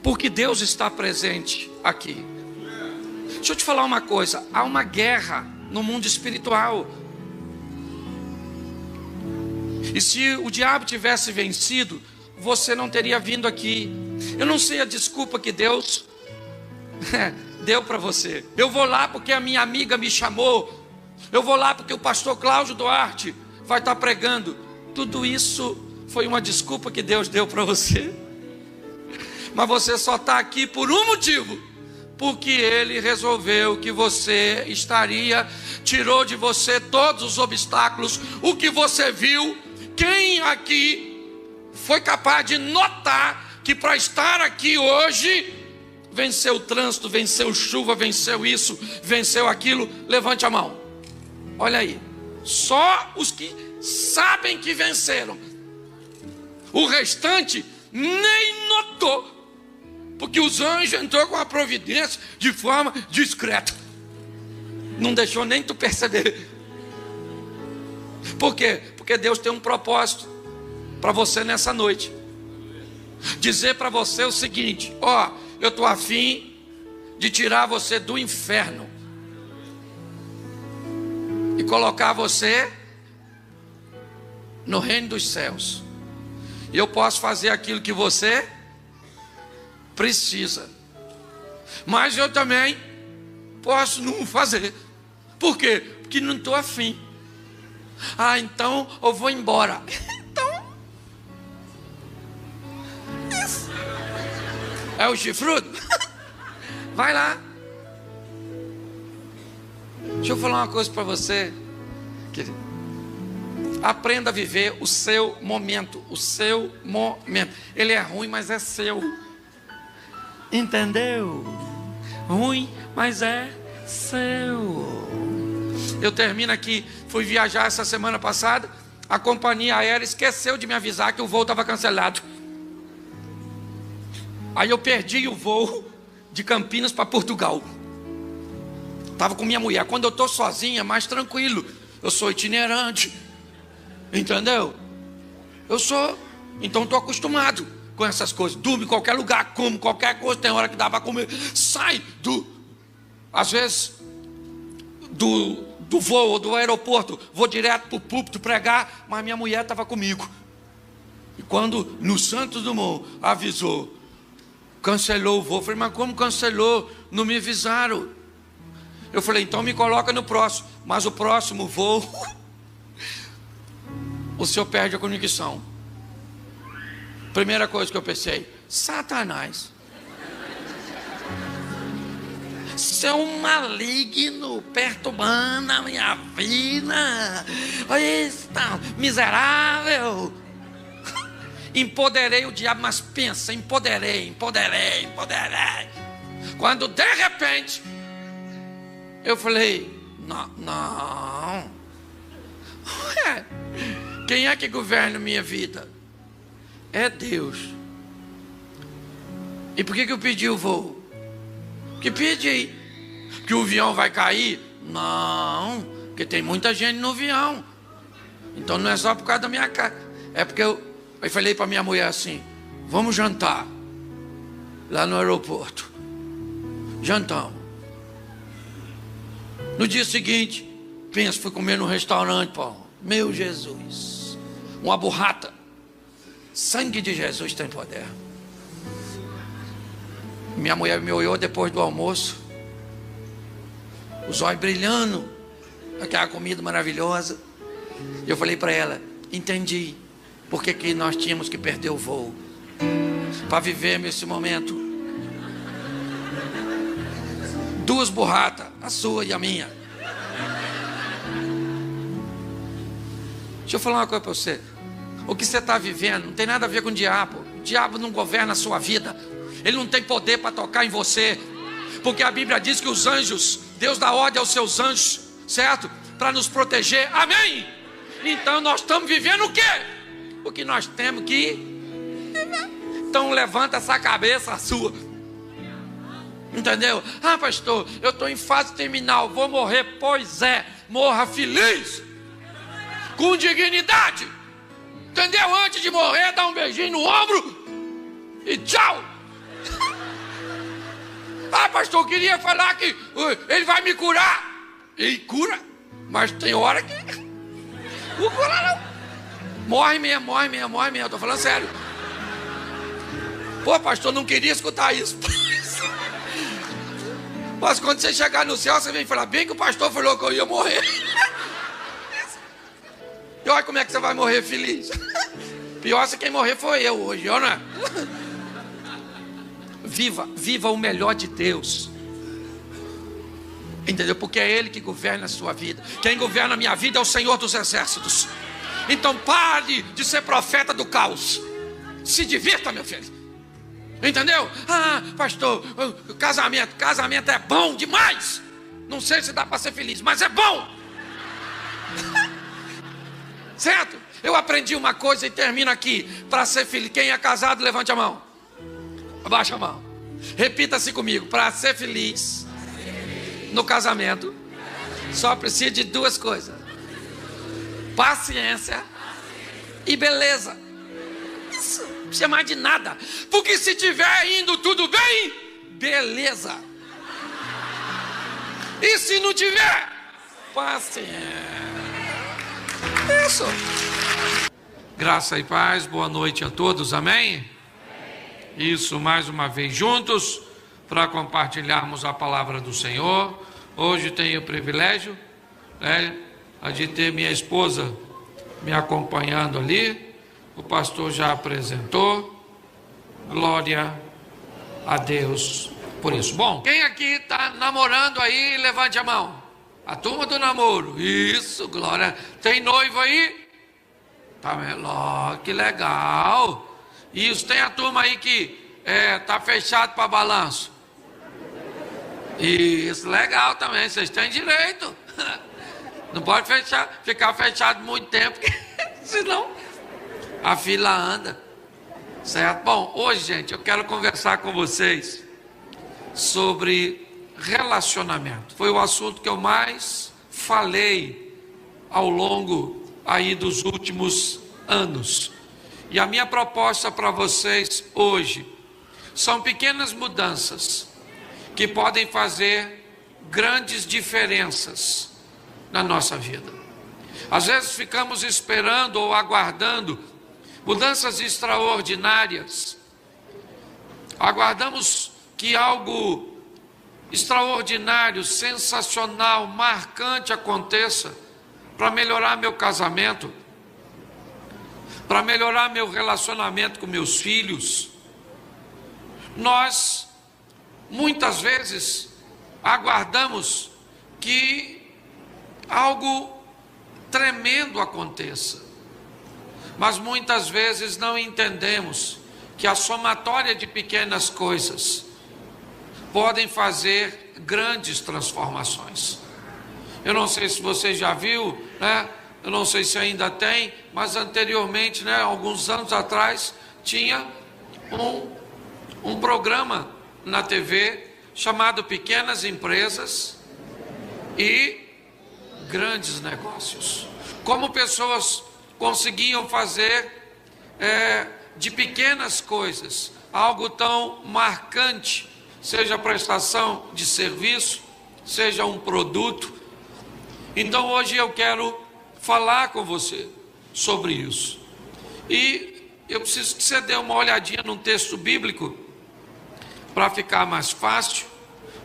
Speaker 1: porque Deus está presente aqui. Deixa eu te falar uma coisa. Há uma guerra no mundo espiritual. E se o diabo tivesse vencido, você não teria vindo aqui. Eu não sei a desculpa que Deus deu para você. Eu vou lá porque a minha amiga me chamou. Eu vou lá porque o pastor Cláudio Duarte vai estar pregando. Tudo isso foi uma desculpa que Deus deu para você. Mas você só está aqui por um motivo. Porque Ele resolveu que você estaria, tirou de você todos os obstáculos. O que você viu, quem aqui foi capaz de notar que para estar aqui hoje, venceu o trânsito, venceu chuva, venceu isso, venceu aquilo? Levante a mão. Olha aí, só os que sabem que venceram. O restante nem notou, porque os anjos entrou com a providência de forma discreta. Não deixou nem tu perceber. Por quê? Porque Deus tem um propósito para você nessa noite. Dizer para você o seguinte: ó, eu estou a fim de tirar você do inferno e colocar você no reino dos céus. E eu posso fazer aquilo que você precisa, mas eu também posso não fazer. Por quê? Porque não estou afim. Ah, então eu vou embora. Então isso é o chifrudo? Vai lá. Deixa eu falar uma coisa para você, querido. Aprenda a viver o seu momento. O seu momento. Ele é ruim, mas é seu. Entendeu? Ruim, mas é seu. Eu termino aqui. Fui viajar essa semana passada. A companhia aérea esqueceu de me avisar que o voo estava cancelado. Aí eu perdi o voo de Campinas para Portugal. Estava com minha mulher. Quando eu estou sozinho é mais tranquilo. Eu sou itinerante. Entendeu? Eu sou. Então estou acostumado com essas coisas. Durmo em qualquer lugar, como qualquer coisa. Tem hora que dá para comer. Sai às vezes do voo ou do aeroporto. Vou direto para o púlpito pregar. Mas minha mulher estava comigo. E quando no Santos Dumont avisou, cancelou o voo. Eu falei, mas como cancelou? Não me avisaram. Eu falei, então me coloca no próximo. Mas o próximo voo, o senhor perde a conexão. Primeira coisa que eu pensei, Satanás. Seu maligno perturbando a minha vida. Eita, miserável. Empoderei o diabo, mas pensa, empoderei. Quando de repente eu falei, não. Ué, quem é que governa minha vida? É Deus. E por que eu pedi o voo? Que pedi? Que o avião vai cair? Não, porque tem muita gente no avião. Então não é só por causa da minha cara. É porque eu falei para minha mulher assim, vamos jantar lá no aeroporto. Jantamos. No dia seguinte, pensa, fui comer no restaurante, Paulo. Meu Jesus, uma burrata. Sangue de Jesus tem poder. Minha mulher me olhou depois do almoço, os olhos brilhando, aquela comida maravilhosa. E eu falei para ela, entendi por que nós tínhamos que perder o voo, para viver esse momento. Duas burratas, a sua e a minha. Deixa eu falar uma coisa para você. O que você está vivendo não tem nada a ver com o diabo. O diabo não governa a sua vida. Ele não tem poder para tocar em você. Porque a Bíblia diz que os anjos, Deus dá ordem aos seus anjos, certo? Para nos proteger, amém? Então nós estamos vivendo o quê? O que nós temos que viver. Então levanta essa cabeça sua. Entendeu? Ah, pastor, eu estou em fase terminal, vou morrer. Pois é, morra feliz, com dignidade. Entendeu? Antes de morrer, dá um beijinho no ombro e tchau. Ah, pastor, eu queria falar que ele vai me curar. E cura, mas tem hora que não cura não. Morre mesmo, estou falando sério. Pô, pastor, não queria escutar isso. Mas quando você chegar no céu, você vem falar, bem que o pastor falou que eu ia morrer. E olha como é que você vai morrer feliz. Pior se quem morrer foi eu hoje, não é? Viva o melhor de Deus. Entendeu? Porque é Ele que governa a sua vida. Quem governa a minha vida é o Senhor dos Exércitos. Então pare de ser profeta do caos. Se divirta, meu filho. Entendeu? Ah, pastor, casamento é bom demais. Não sei se dá para ser feliz, mas é bom. Certo? Eu aprendi uma coisa e termino aqui. Para ser feliz, quem é casado, levante a mão. Abaixa a mão. Repita-se comigo. Para ser feliz no casamento, só precisa de duas coisas: paciência e beleza. Isso, não precisa mais de nada. Porque se tiver indo tudo bem, beleza. E se não tiver, paciência. Isso. Graça e paz, boa noite a todos, amém? Isso, mais uma vez juntos, para compartilharmos a palavra do Senhor. Hoje tenho o privilégio, de ter minha esposa me acompanhando ali. O pastor já apresentou. Glória a Deus por isso. Bom, quem aqui está namorando aí, levante a mão. A turma do namoro. Isso, glória. Tem noivo aí? Tá vendo? Oh, que legal. Isso, tem a turma aí que tá fechado para balanço. Isso, legal também, vocês têm direito. Não pode ficar fechado muito tempo, senão a fila anda. Certo? Bom, hoje, gente, eu quero conversar com vocês sobre relacionamento. Foi o assunto que eu mais falei ao longo aí dos últimos anos. E a minha proposta para vocês hoje são pequenas mudanças que podem fazer grandes diferenças na nossa vida. Às vezes ficamos esperando ou aguardando mudanças extraordinárias. Aguardamos que algo extraordinário, sensacional, marcante aconteça para melhorar meu casamento, para melhorar meu relacionamento com meus filhos. Nós, muitas vezes, aguardamos que algo tremendo aconteça, mas muitas vezes não entendemos que a somatória de pequenas coisas podem fazer grandes transformações. Eu não sei se você já viu, né? Eu não sei se ainda tem, mas anteriormente, né, alguns anos atrás, tinha um programa na TV chamado Pequenas Empresas e Grandes Negócios. Como pessoas conseguiam fazer de pequenas coisas algo tão marcante, seja prestação de serviço, seja um produto. Então hoje eu quero falar com você sobre isso. E eu preciso que você dê uma olhadinha num texto bíblico para ficar mais fácil.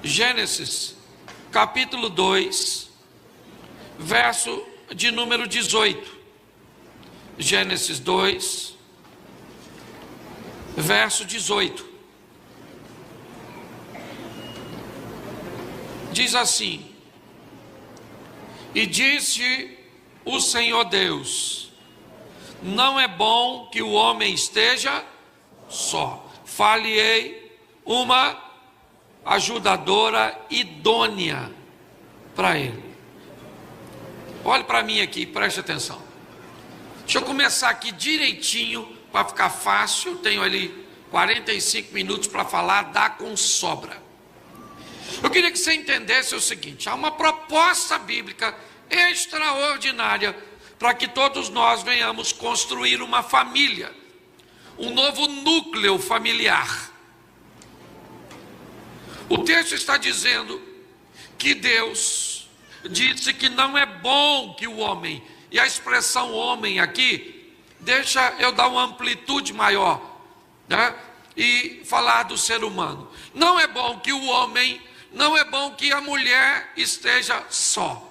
Speaker 1: Gênesis, capítulo 2, verso de número 18. Gênesis 2, verso 18. Diz assim: e disse o Senhor Deus: não é bom que o homem esteja só. Far-lhe-ei uma ajudadora idônea para ele. Olhe para mim aqui, preste atenção. Deixa eu começar aqui direitinho, para ficar fácil. Eu tenho ali 45 minutos para falar, dá com sobra. Eu queria que você entendesse o seguinte: há uma proposta bíblica extraordinária para que todos nós venhamos construir uma família, um novo núcleo familiar. O texto está dizendo que Deus disse que não é bom que o homem, e a expressão homem aqui, deixa eu dar uma amplitude maior, né? E falar do ser humano. Não é bom que o homem, não é bom que a mulher esteja só.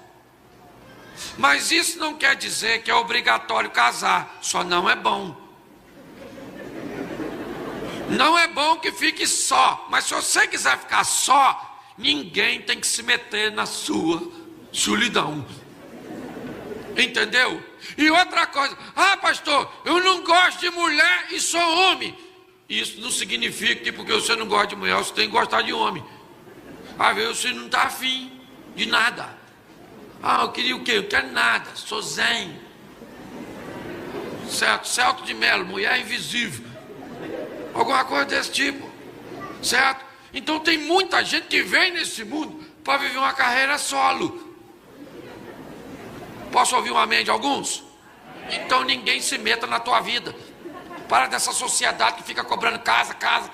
Speaker 1: Mas isso não quer dizer que é obrigatório casar, só não é bom. Não é bom que fique só, mas se você quiser ficar só, ninguém tem que se meter na sua solidão. Entendeu? E outra coisa: ah, pastor, eu não gosto de mulher e sou homem. Isso não significa que porque você não gosta de mulher, você tem que gostar de homem. Às vezes você não está afim de nada. Ah, eu queria o quê? Eu quero nada, sou zen. Certo? Celto de Melo, mulher invisível. Alguma coisa desse tipo. Certo? Então tem muita gente que vem nesse mundo para viver uma carreira solo. Posso ouvir um amém de alguns? Então ninguém se meta na tua vida. Para dessa sociedade que fica cobrando casa. Casa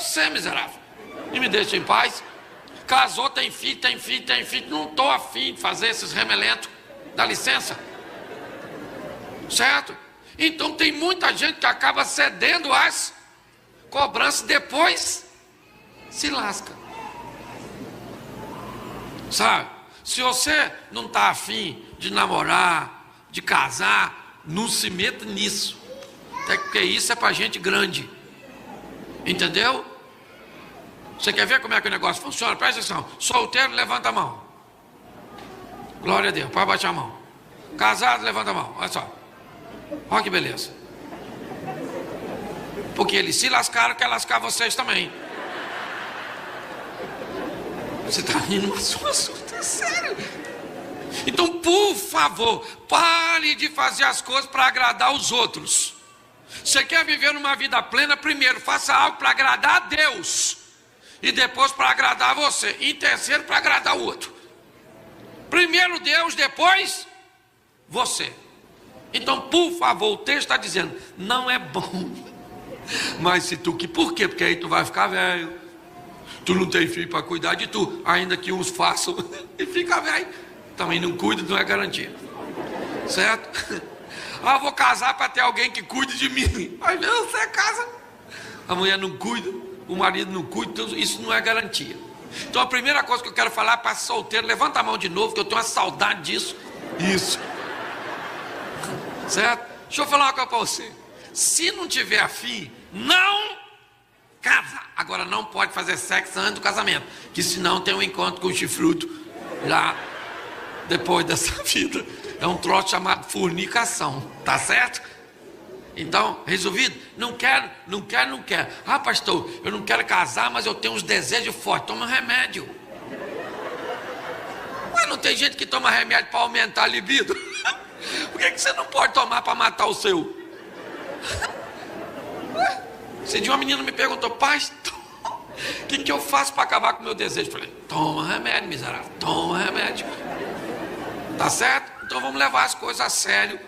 Speaker 1: você, miserável. E me deixa em paz. Casou, tem filho. Não estou afim de fazer esses remelentos. Dá licença. Certo? Então tem muita gente que acaba cedendo às cobranças, depois se lasca. Sabe? Se você não está afim de namorar, de casar, não se meta nisso. Até porque isso é para gente grande. Entendeu? Você quer ver como é que o negócio funciona? Presta atenção. Solteiro, levanta a mão. Glória a Deus, pode baixar a mão. Casado, levanta a mão. Olha só. Olha que beleza. Porque eles se lascaram, quer lascar vocês também. Você está rindo, mas o assunto é sério. Então, por favor, pare de fazer as coisas para agradar os outros. Você quer viver uma vida plena? Primeiro, faça algo para agradar a Deus. E depois para agradar você. E em terceiro, para agradar o outro. Primeiro Deus, depois você. Então, por favor, o texto está dizendo: não é bom. Mas se tu que... Por quê? Porque aí tu vai ficar velho. Tu não tem filho para cuidar de tu. Ainda que uns façam e fica velho. Também não cuida, não é garantia. Certo? Ah, vou casar para ter alguém que cuide de mim. Aí você casa. A mulher não cuida, o marido não cuida, então isso não é garantia. Então a primeira coisa que eu quero falar para solteiro, levanta a mão de novo, que eu tenho uma saudade disso. Isso. Certo? Deixa eu falar uma coisa para você. Se não tiver afim, não casa. Agora não pode fazer sexo antes do casamento, que senão tem um encontro com o chifruto lá depois dessa vida. É um troço chamado fornicação, tá certo? Então, resolvido? Não quero. Ah, pastor, eu não quero casar, mas eu tenho uns desejos fortes. Toma remédio. Mas não tem gente que toma remédio para aumentar a libido? Por que você não pode tomar para matar o seu? Se de uma menina me perguntou: pastor, o que eu faço para acabar com o meu desejo? Eu falei: toma remédio, miserável, toma remédio. Tá certo? Então vamos levar as coisas a sério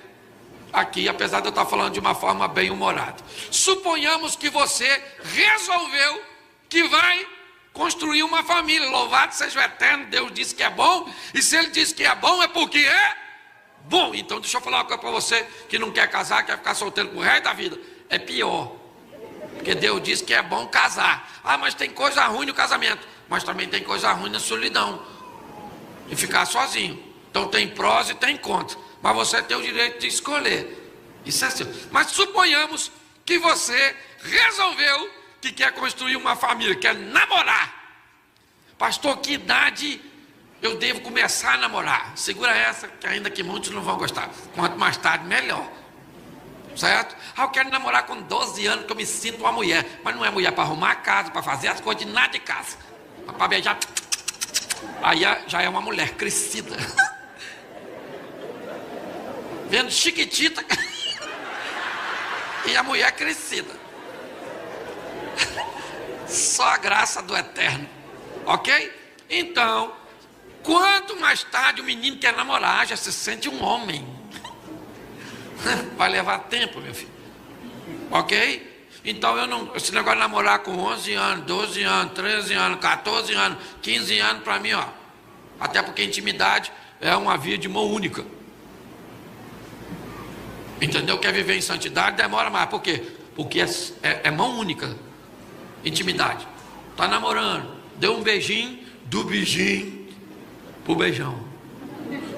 Speaker 1: aqui, apesar de eu estar falando de uma forma bem humorada. Suponhamos que você resolveu que vai construir uma família. Louvado seja o eterno, Deus disse que é bom, e se Ele disse que é bom, é porque é bom. Então deixa eu falar uma coisa para você que não quer casar, quer ficar solteiro pro resto da vida. É pior, porque Deus disse que é bom casar. Ah, mas tem coisa ruim no casamento, mas também tem coisa ruim na solidão e ficar sozinho. Então tem prós e tem contras, mas você tem o direito de escolher. Isso é assim. Mas suponhamos que você resolveu que quer construir uma família, quer namorar. Pastor, que idade eu devo começar a namorar? Segura essa, que ainda que muitos não vão gostar. Quanto mais tarde, melhor. Certo? Ah, eu quero namorar com 12 anos, que eu me sinto uma mulher. Mas não é mulher para arrumar a casa, para fazer as coisas de nada de casa. Para beijar. Aí já é uma mulher crescida. vendo Chiquitita e a mulher crescida. Só a graça do Eterno, ok? Então, quanto mais tarde o menino quer namorar, já se sente um homem. Vai levar tempo, meu filho, ok? Então esse negócio de namorar com 11 anos, 12 anos, 13 anos, 14 anos, 15 anos, para mim, ó, até porque intimidade é uma via de mão única. Entendeu? Quer viver em santidade, demora mais. Por quê? Porque é mão única. Intimidade. Tá namorando, deu um beijinho, do beijinho pro beijão.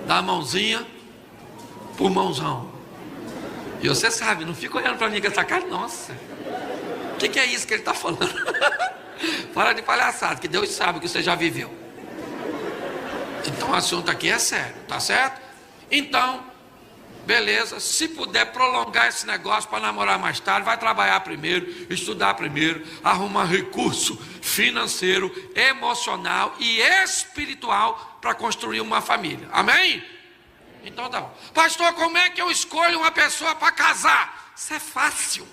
Speaker 1: Dá a mãozinha pro mãozão. E você sabe, não fica olhando para mim com essa cara, nossa, o que é isso que ele está falando? Para de palhaçada, que Deus sabe que você já viveu. Então o assunto aqui é sério, tá certo? Então, beleza, se puder prolongar esse negócio para namorar mais tarde, vai trabalhar primeiro, estudar primeiro, arrumar recurso financeiro, emocional e espiritual para construir uma família. Amém? Então tá bom. Pastor, como é que eu escolho uma pessoa para casar? Isso é fácil.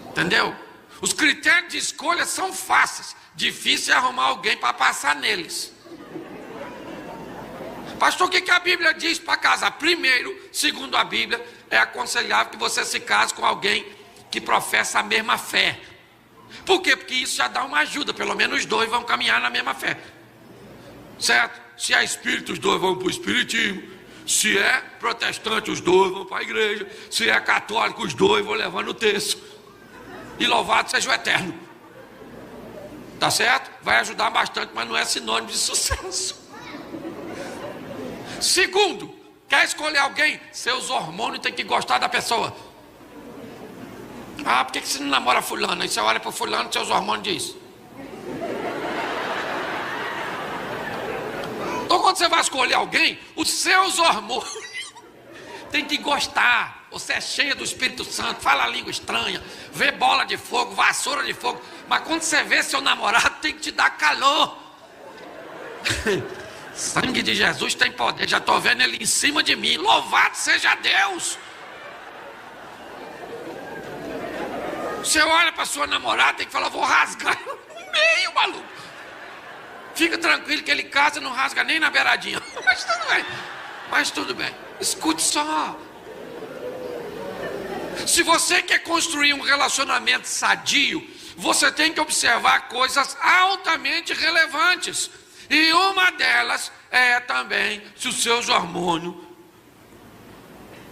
Speaker 1: Entendeu? Os critérios de escolha são fáceis. Difícil é arrumar alguém para passar neles. Pastor, o que a Bíblia diz para casar? Primeiro, segundo a Bíblia, é aconselhável que você se case com alguém que professa a mesma fé. Por quê? Porque isso já dá uma ajuda. Pelo menos os dois vão caminhar na mesma fé. Certo? Se é espírito, os dois vão para o espiritismo. Se é protestante, os dois vão para a igreja. Se é católico, os dois vão levando o terço. E louvado seja o Eterno. Tá certo? Vai ajudar bastante, mas não é sinônimo de sucesso. Segundo, quer escolher alguém? Seus hormônios têm que gostar da pessoa. Ah, por que você não namora fulano? Aí você olha para fulano, seus hormônios dizem. Então quando você vai escolher alguém, os seus hormônios tem que gostar. Você é cheia do Espírito Santo, fala a língua estranha, vê bola de fogo, vassoura de fogo. Mas quando você vê seu namorado, tem que te dar calor. Sangue de Jesus tem poder. Já estou vendo ele em cima de mim. Louvado seja Deus. Você olha para sua namorada, tem que falar, vou rasgar no meio, maluco. Fica tranquilo que ele casa e não rasga nem na beiradinha. Mas tudo bem. Mas tudo bem. Escute só. Se você quer construir um relacionamento sadio, você tem que observar coisas altamente relevantes. E uma delas é também se os seus hormônios.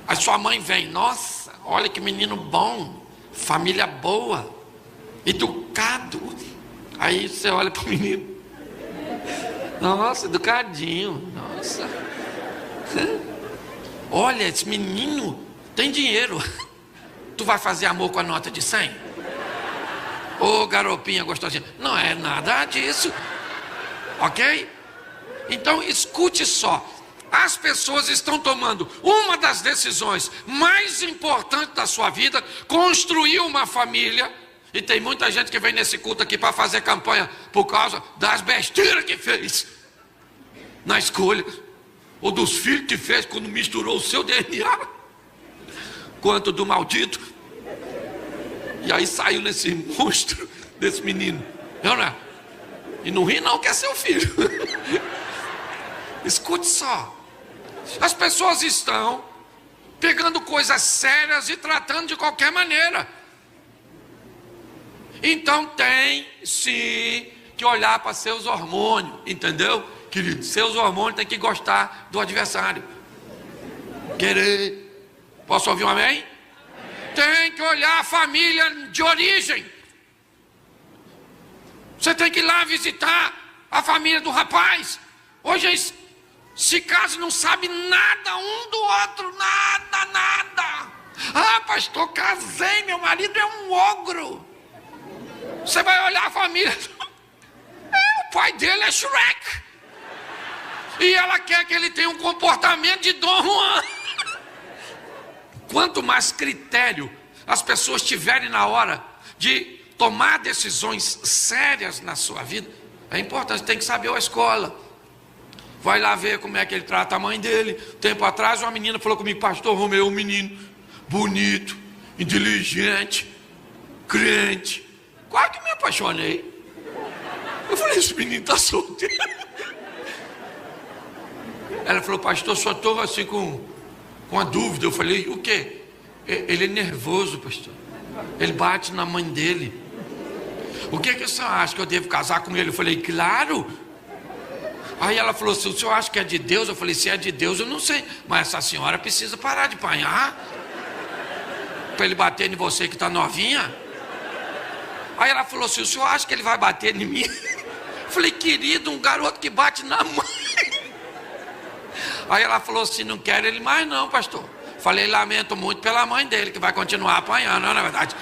Speaker 1: A sua mãe vem, nossa, olha que menino bom, família boa, educado. Aí você olha para o menino. Nossa, educadinho, nossa. Olha, esse menino tem dinheiro. Tu vai fazer amor com a nota de 100? Ô, garopinha gostosinha. Não é nada disso. Ok? Então escute só. As pessoas estão tomando uma das decisões mais importantes da sua vida, construir uma família. E tem muita gente que vem nesse culto aqui para fazer campanha por causa das besteiras que fez na escolha, ou dos filhos que fez quando misturou o seu DNA quanto do maldito. E aí saiu nesse monstro desse menino. Não é? E não ri não, que é seu filho. Escute só. As pessoas estão pegando coisas sérias e tratando de qualquer maneira. Então tem sim que olhar para seus hormônios, entendeu, querido? Seus hormônios têm que gostar do adversário. Querer. Posso ouvir um amém? Amém. Tem que olhar a família de origem. Você tem que ir lá visitar a família do rapaz. Hoje eles se casam e não sabem nada um do outro, nada. Ah, pastor, casei, meu marido é um ogro. Você vai olhar a família. O pai dele é Shrek. E ela quer que ele tenha um comportamento de Dom Juan. Quanto mais critério as pessoas tiverem na hora de tomar decisões sérias na sua vida, é importante, tem que saber a escola. Vai lá ver como é que ele trata a mãe dele. Tempo atrás uma menina falou comigo: pastor Romeu é um menino bonito, inteligente, crente. Quase que me apaixonei. Eu falei: esse menino está solteiro. Ela falou: pastor, só estou assim com a dúvida. Eu falei: o quê? Ele é nervoso, pastor. Ele bate na mãe dele. O que o senhor acha, que eu devo casar com ele? Eu falei: claro. Aí ela falou assim: o senhor acha que é de Deus? Eu falei: se é de Deus eu não sei, mas essa senhora precisa parar de apanhar para ele bater em você que está novinha. Aí ela falou assim: o senhor acha que ele vai bater em mim? Eu falei: querido, um garoto que bate na mãe. Aí ela falou assim: não quero ele mais não, pastor. Falei: lamento muito pela mãe dele, que vai continuar apanhando. Não, na verdade,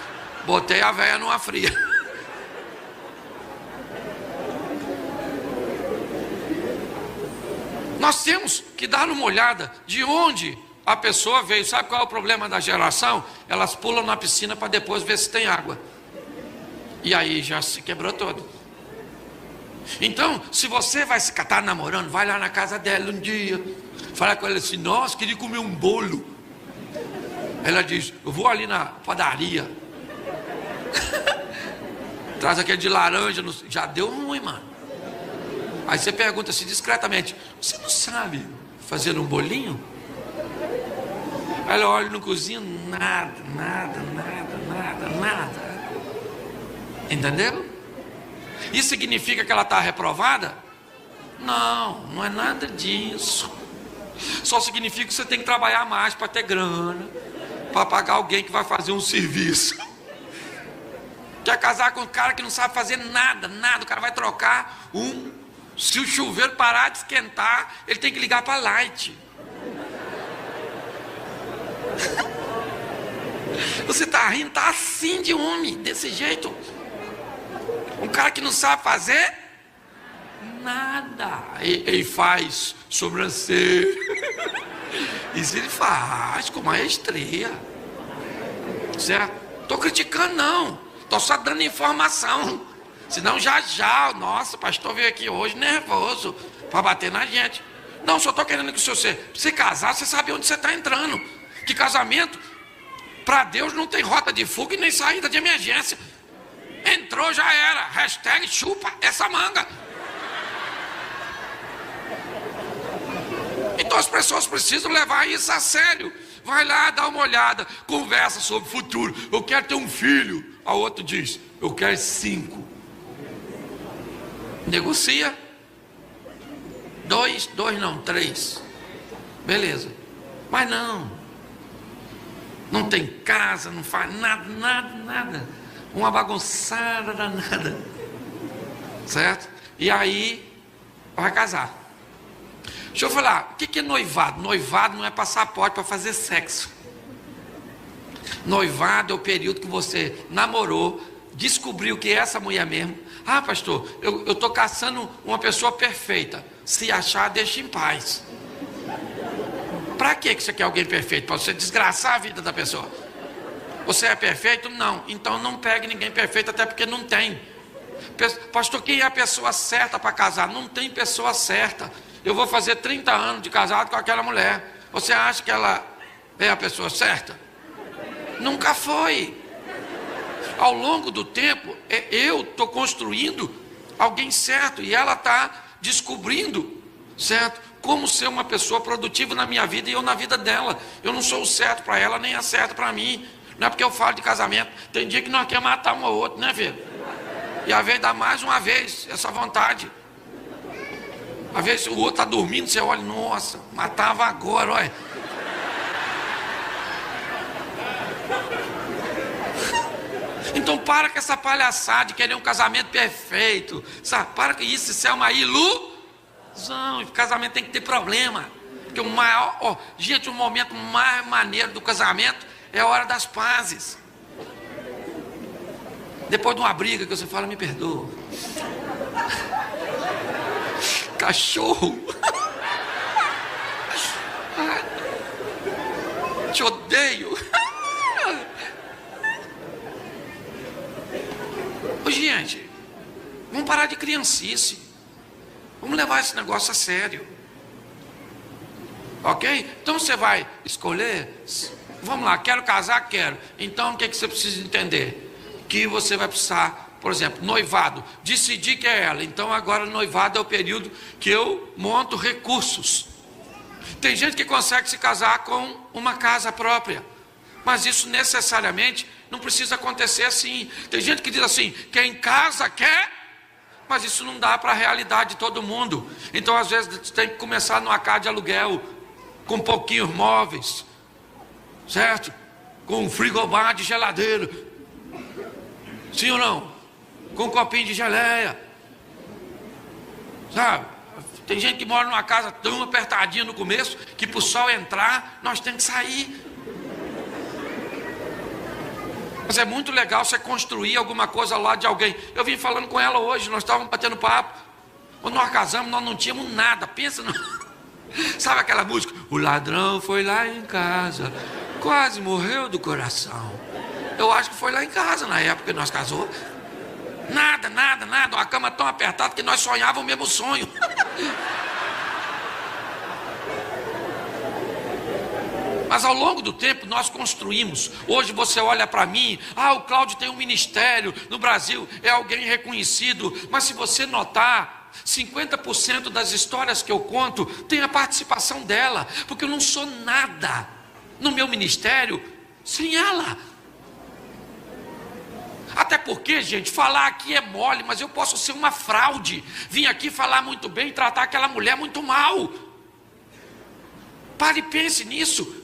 Speaker 1: botei a véia numa fria. Nós temos que dar uma olhada de onde a pessoa veio. Sabe qual é o problema da geração? Elas pulam na piscina para depois ver se tem água. E aí já se quebrou todo. Então, se você vai se catar namorando, vai lá na casa dela um dia. Fala com ela assim: nossa, queria comer um bolo. Ela diz: eu vou ali na padaria. Traz aquele de laranja. Já deu ruim, mano. Aí você pergunta assim discretamente: você não sabe fazer um bolinho? Aí ela olha no cozinho: nada. Entendeu? Isso significa que ela está reprovada? Não, não é nada disso. Só significa que você tem que trabalhar mais para ter grana, para pagar alguém que vai fazer um serviço. Quer casar com um cara que não sabe fazer nada. O cara vai trocar se o chuveiro parar de esquentar, ele tem que ligar para light. Você está rindo, está assim de homem, desse jeito. Um cara que não sabe fazer nada. Ele faz sobrancelha. Isso ele faz com maestria. Certo? Estou criticando não. Estou só dando informação. Senão já, nossa, o pastor veio aqui hoje nervoso para bater na gente. Não, só estou querendo que você se casar, você sabe onde você está entrando. Que casamento, para Deus, não tem rota de fuga e nem saída de emergência. Entrou, já era. Hashtag chupa essa manga. Então as pessoas precisam levar isso a sério. Vai lá, dá uma olhada, conversa sobre o futuro. Eu quero ter um filho. A outro diz: eu quero 5. Negocia. 2 não, 3. Beleza. Mas não tem casa, não faz nada. Uma bagunçada danada. Certo? E aí vai casar. Deixa eu falar, o que é noivado? Noivado não é passaporte para fazer sexo. Noivado é o período que você namorou, descobriu que é essa mulher mesmo. Ah, pastor, eu estou caçando uma pessoa perfeita. Se achar, deixa em paz. Para que você quer alguém perfeito? Para você desgraçar a vida da pessoa. Você é perfeito? Não. Então não pegue ninguém perfeito, até porque não tem. Pastor, quem é a pessoa certa para casar? Não tem pessoa certa. Eu vou fazer 30 anos de casado com aquela mulher. Você acha que ela é a pessoa certa? Nunca foi. Ao longo do tempo, eu estou construindo alguém certo e ela está descobrindo, certo? Como ser uma pessoa produtiva na minha vida e eu na vida dela. Eu não sou o certo para ela, nem a certa para mim. Não é porque eu falo de casamento. Tem dia que nós queremos matar um ou outro, né, filho? E às vezes dá mais uma vez essa vontade. Às vezes o outro está dormindo, você olha: nossa, matava agora, olha. Então para com essa palhaçada de querer um casamento perfeito, sabe? Para com isso, isso é uma ilusão. O casamento tem que ter problema. Porque o maior, gente, o momento mais maneiro do casamento é a hora das pazes. Depois de uma briga que você fala: me perdoa. Cachorro. Te odeio. Ô, gente, vamos parar de criancice. Vamos levar esse negócio a sério. Ok? Então você vai escolher. Vamos lá, quero casar, quero. Então o que você precisa entender? Que você vai precisar, por exemplo, noivado. Decidir que é ela. Então agora noivado é o período que eu monto recursos. Tem gente que consegue se casar com uma casa própria. Mas isso necessariamente não precisa acontecer assim. Tem gente que diz assim, quem casa quer, mas isso não dá para a realidade de todo mundo. Então às vezes tem que começar numa casa de aluguel, com pouquinhos móveis, certo? Com um frigobar de geladeira, sim ou não? Com um copinho de geleia, sabe? Tem gente que mora numa casa tão apertadinha no começo, que para o sol entrar, nós temos que sair. Mas é muito legal você construir alguma coisa ao lado de alguém. Eu vim falando com ela hoje, nós estávamos batendo papo. Quando nós casamos, nós não tínhamos nada. Pensa no... Sabe aquela música? O ladrão foi lá em casa, quase morreu do coração. Eu acho que foi lá em casa, na época que nós casou. Nada, nada, nada. Uma cama tão apertada que nós sonhávamos o mesmo sonho. Mas ao longo do tempo nós construímos. Hoje você olha para mim, o Cláudio tem um ministério no Brasil, é alguém reconhecido. Mas se você notar, 50% das histórias que eu conto tem a participação dela, porque eu não sou nada no meu ministério sem ela. Até porque, gente, falar aqui é mole, mas eu posso ser uma fraude. Vim aqui falar muito bem e tratar aquela mulher muito mal. Pare e pense nisso.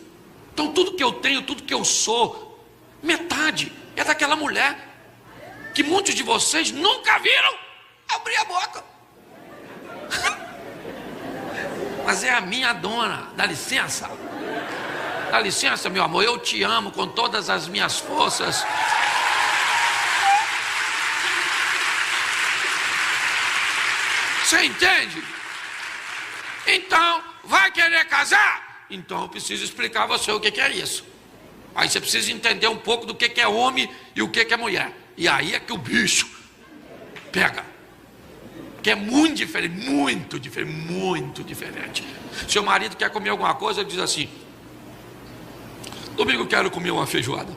Speaker 1: Então tudo que eu tenho, tudo que eu sou, metade é daquela mulher que muitos de vocês nunca viram abrir a boca. Mas é a minha dona. Dá licença. Dá licença, meu amor, eu te amo com todas as minhas forças. Você entende? Então, vai querer casar? Então eu preciso explicar a você o que é isso. Aí você precisa entender um pouco do que é homem e o que é mulher. E aí é que o bicho pega. Que é muito diferente, muito diferente, muito diferente. Seu marido quer comer alguma coisa, ele diz assim: domingo eu quero comer uma feijoada.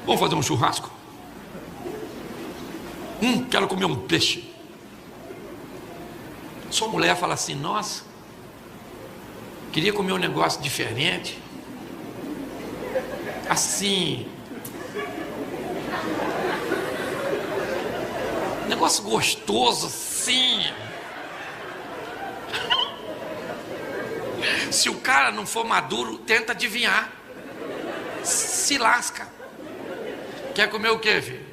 Speaker 1: Vamos fazer um churrasco? Quero comer um peixe. Sua mulher fala assim: nossa, queria comer um negócio diferente, assim, negócio gostoso, assim. Se o cara não for maduro, tenta adivinhar, se lasca. Quer comer o quê, filho?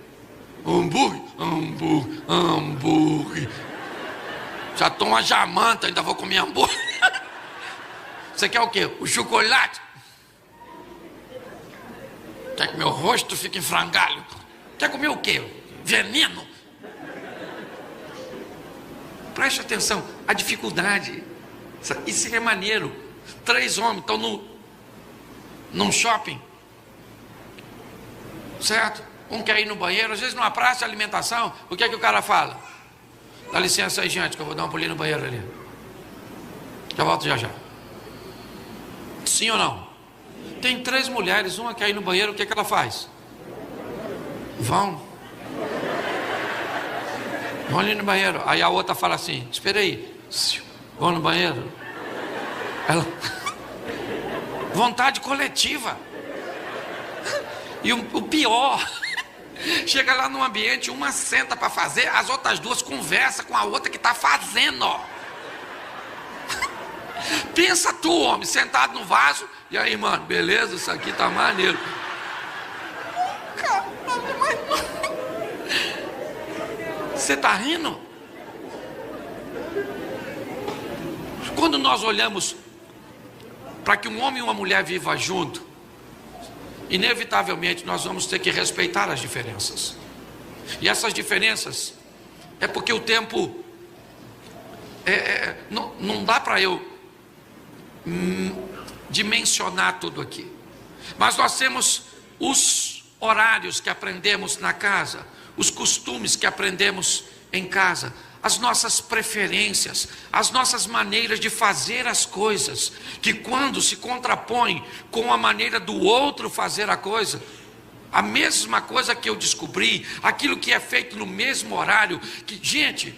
Speaker 1: Hambúrguer, hambúrguer, hambúrguer. Já tô uma jamanta, ainda vou comer hambúrguer. Você quer o quê? O chocolate? Quer que meu rosto fique em frangalho? Quer comer o quê? Veneno? Preste atenção, a dificuldade. Isso é maneiro. 3 homens estão num shopping, certo? Um quer ir no banheiro, às vezes numa praça de alimentação. O que é que o cara fala? Dá licença aí, gente, que eu vou dar um pulinho no banheiro ali. Já volto já já. Sim ou não? Tem 3 mulheres, uma quer ir no banheiro, o que é que ela faz? Vão ali no banheiro. Aí a outra fala assim: espera aí, vão no banheiro. Ela... vontade coletiva. E o pior, chega lá no ambiente, uma senta para fazer, as outras 2 conversam com a outra que está fazendo. Pensa tu, homem, sentado no vaso. E aí, mano, beleza? Isso aqui tá maneiro. Você tá rindo? Quando nós olhamos para que um homem e uma mulher vivam junto, inevitavelmente nós vamos ter que respeitar as diferenças. E essas diferenças é porque o tempo não dá para eu dimensionar tudo aqui. Mas nós temos os horários que aprendemos na casa, os costumes que aprendemos em casa, as nossas preferências, as nossas maneiras de fazer as coisas, que quando se contrapõem com a maneira do outro fazer a coisa, a mesma coisa que eu descobri, aquilo que é feito no mesmo horário, que, gente,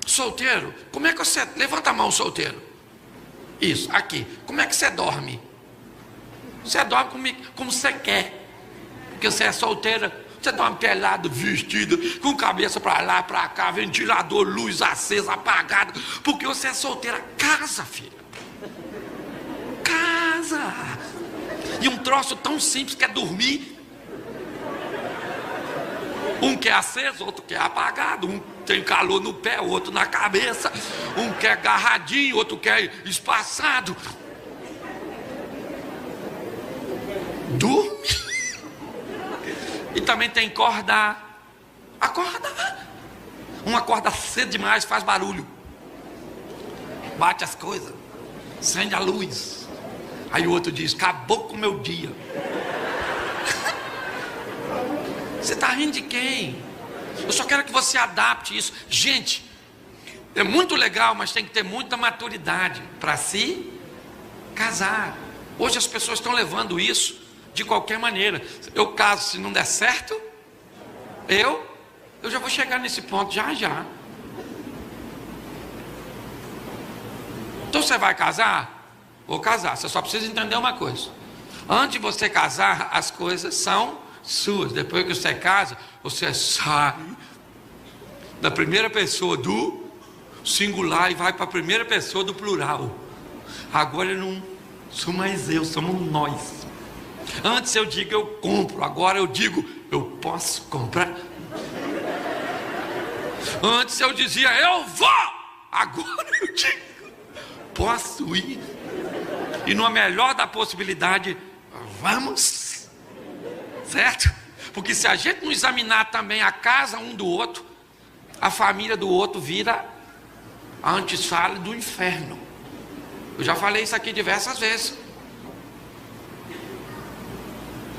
Speaker 1: solteiro, como é que você, levanta a mão, solteiro, isso, aqui, como é que você dorme? Você dorme como você quer, porque você é solteira. Você dorme pelado, vestido, com cabeça para lá, para cá, ventilador, luz acesa, apagada, porque você é solteira. Casa, filha. Casa. E um troço tão simples que é dormir. Um quer aceso, outro quer apagado. Um tem calor no pé, outro na cabeça. Um quer agarradinho, outro quer espaçado. Dorme. E também tem acordar. Acordar. Um acorda cedo demais, faz barulho. Bate as coisas. Acende a luz. Aí o outro diz, acabou com o meu dia. Você está rindo de quem? Eu só quero que você adapte isso. Gente, é muito legal, mas tem que ter muita maturidade para se casar. Hoje as pessoas estão levando isso de qualquer maneira. Eu caso, se não der certo, eu já vou chegar nesse ponto já. Então você vai casar? Vou casar. Você só precisa entender uma coisa. Antes de você casar, as coisas são suas. Depois que você casa, você sai da primeira pessoa do singular e vai para a primeira pessoa do plural. Agora eu não sou mais eu, somos nós. Antes eu digo eu compro, agora eu digo eu posso comprar. Antes eu dizia eu vou, agora eu digo posso ir. E numa melhor da possibilidade, vamos. Certo? Porque se a gente não examinar também a casa um do outro, a família do outro vira a antessala do inferno. Eu já falei isso aqui diversas vezes.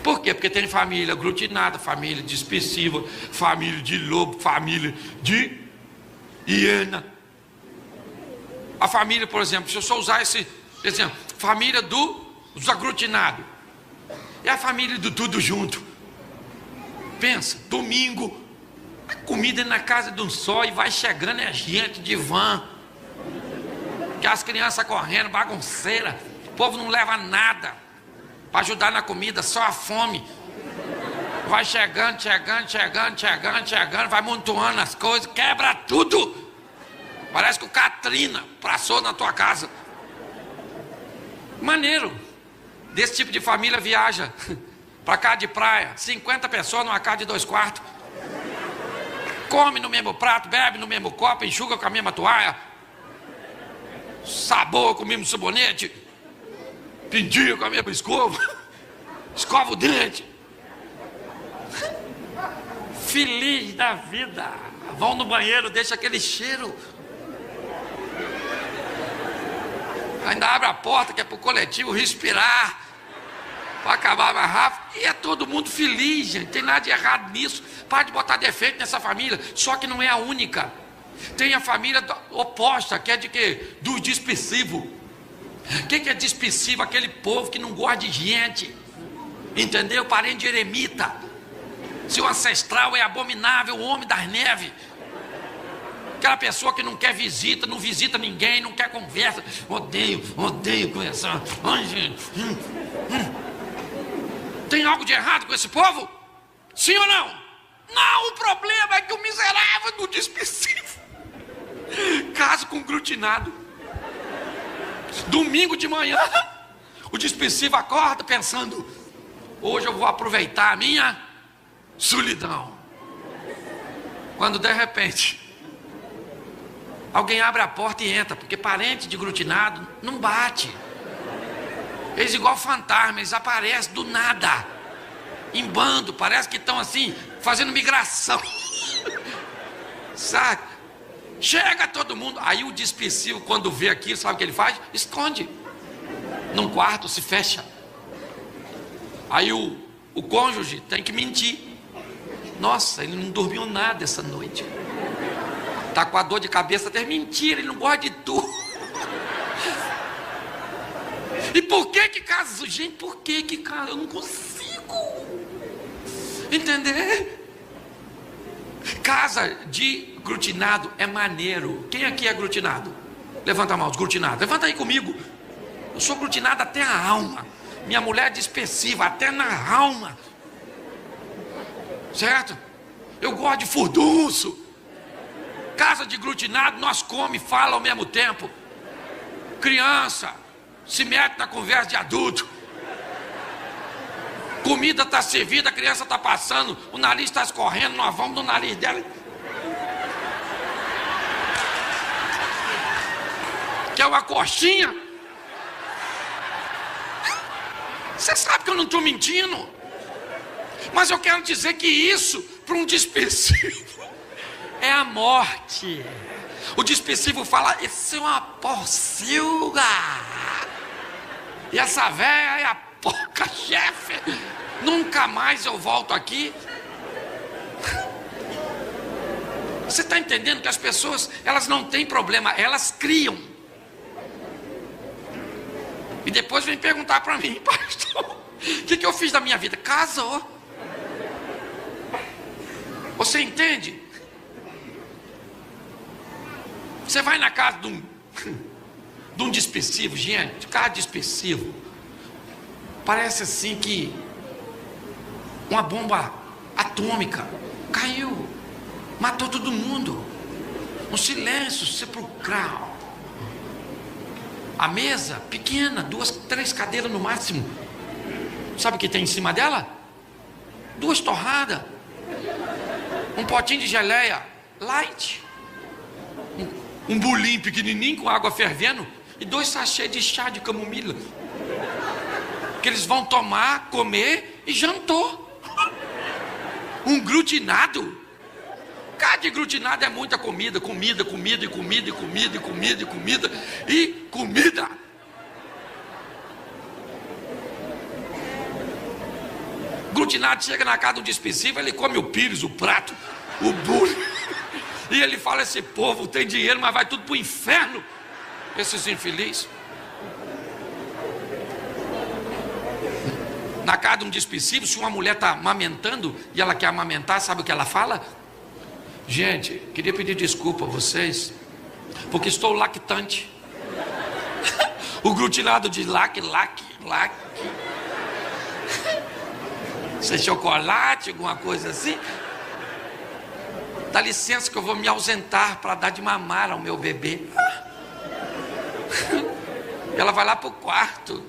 Speaker 1: Por quê? Porque tem família aglutinada, família dispersiva, família de lobo, família de hiena. A família, por exemplo, se eu só usar esse exemplo, família dos aglutinados. É a família do tudo junto. Pensa, domingo, a comida na casa de um só e vai chegando a gente de van. Que as crianças correndo, bagunceira. O povo não leva nada para ajudar na comida, só a fome. Vai chegando, vai amontoando as coisas, quebra tudo. Parece que o Katrina passou na tua casa. Maneiro. Desse tipo de família viaja para casa de praia, 50 pessoas numa casa de 2 quartos. Come no mesmo prato, bebe no mesmo copo, enxuga com a mesma toalha. Sabor com o mesmo sabonete. Pendia com a mesma escova. Escova o dente. Feliz da vida. Vão no banheiro, deixa aquele cheiro. Ainda abre a porta que é para o coletivo respirar, para acabar mais rápido. E é todo mundo feliz, gente. Não tem nada de errado nisso. Para de botar defeito nessa família. Só que não é a única. Tem a família oposta, que é de quê? Do dispersivo. Quem que é dispersivo? Aquele povo que não gosta de gente. Entendeu? Parente de eremita. Seu ancestral é abominável, o homem das neves. Aquela pessoa que não quer visita, não visita ninguém, não quer conversa. Odeio conversar. Ai, gente. Tem algo de errado com esse povo? Sim ou não? Não, o problema é que o miserável do dispersivo casa com glutinado. Domingo de manhã, o dispersivo acorda pensando: hoje eu vou aproveitar a minha solidão. Quando de repente alguém abre a porta e entra, porque parente de glutinado não bate. Eles igual fantasma, eles aparecem do nada, em bando, parece que estão assim, fazendo migração. Sabe? Chega todo mundo, aí o dispersivo quando vê aquilo, sabe o que ele faz? Esconde. Num quarto, se fecha. Aí o cônjuge tem que mentir. Nossa, ele não dormiu nada essa noite. Tá com a dor de cabeça até mentira, ele não gosta de tu. E por que que casa? Gente, por que que casa? Eu não consigo entender. Casa de aglutinado é maneiro. Quem aqui é aglutinado? Levanta a mão, aglutinado. Levanta aí comigo. Eu sou aglutinado até a alma. Minha mulher é dispersiva, até na alma. Certo? Eu gosto de furdunço. Casa de aglutinado, nós come e fala ao mesmo tempo. Criança se mete na conversa de adulto. Comida está servida, a criança está passando, o nariz está escorrendo, nós vamos no nariz dela. Quer uma coxinha? Você sabe que eu não estou mentindo. Mas eu quero dizer que isso, para um dispersivo, é a morte. O dispersivo fala, isso é uma porcilga. E essa véia é a porca chefe. Nunca mais eu volto aqui. Você está entendendo que as pessoas, elas não têm problema, elas criam. E depois vem perguntar para mim, pastor, o que eu fiz da minha vida? Casou. Você entende? Você vai na casa de um dispersivo, gente, cara dispersivo, parece assim que uma bomba atômica caiu, matou todo mundo, um silêncio sepulcral. A mesa pequena, 2, 3 cadeiras no máximo. Sabe o que tem em cima dela? 2 torradas, um potinho de geleia light, um bolinho pequenininho com água fervendo e 2 sachês de chá de camomila que eles vão tomar, comer e jantou. Um glutinado. Cada glutinado é muita comida, comida, comida e comida e comida e comida e comida e comida. Glutinado chega na casa do dispersivo, ele come o pires, o prato, o bule. E ele fala, esse povo tem dinheiro, mas vai tudo pro inferno. Esses infelizes. Na casa de um dispersivo, se uma mulher está amamentando e ela quer amamentar, sabe o que ela fala? Gente, queria pedir desculpa a vocês, porque estou lactante. O glutinado de lac. Isso é chocolate, alguma coisa assim? Dá licença que eu vou me ausentar para dar de mamar ao meu bebê. Ela vai lá pro quarto,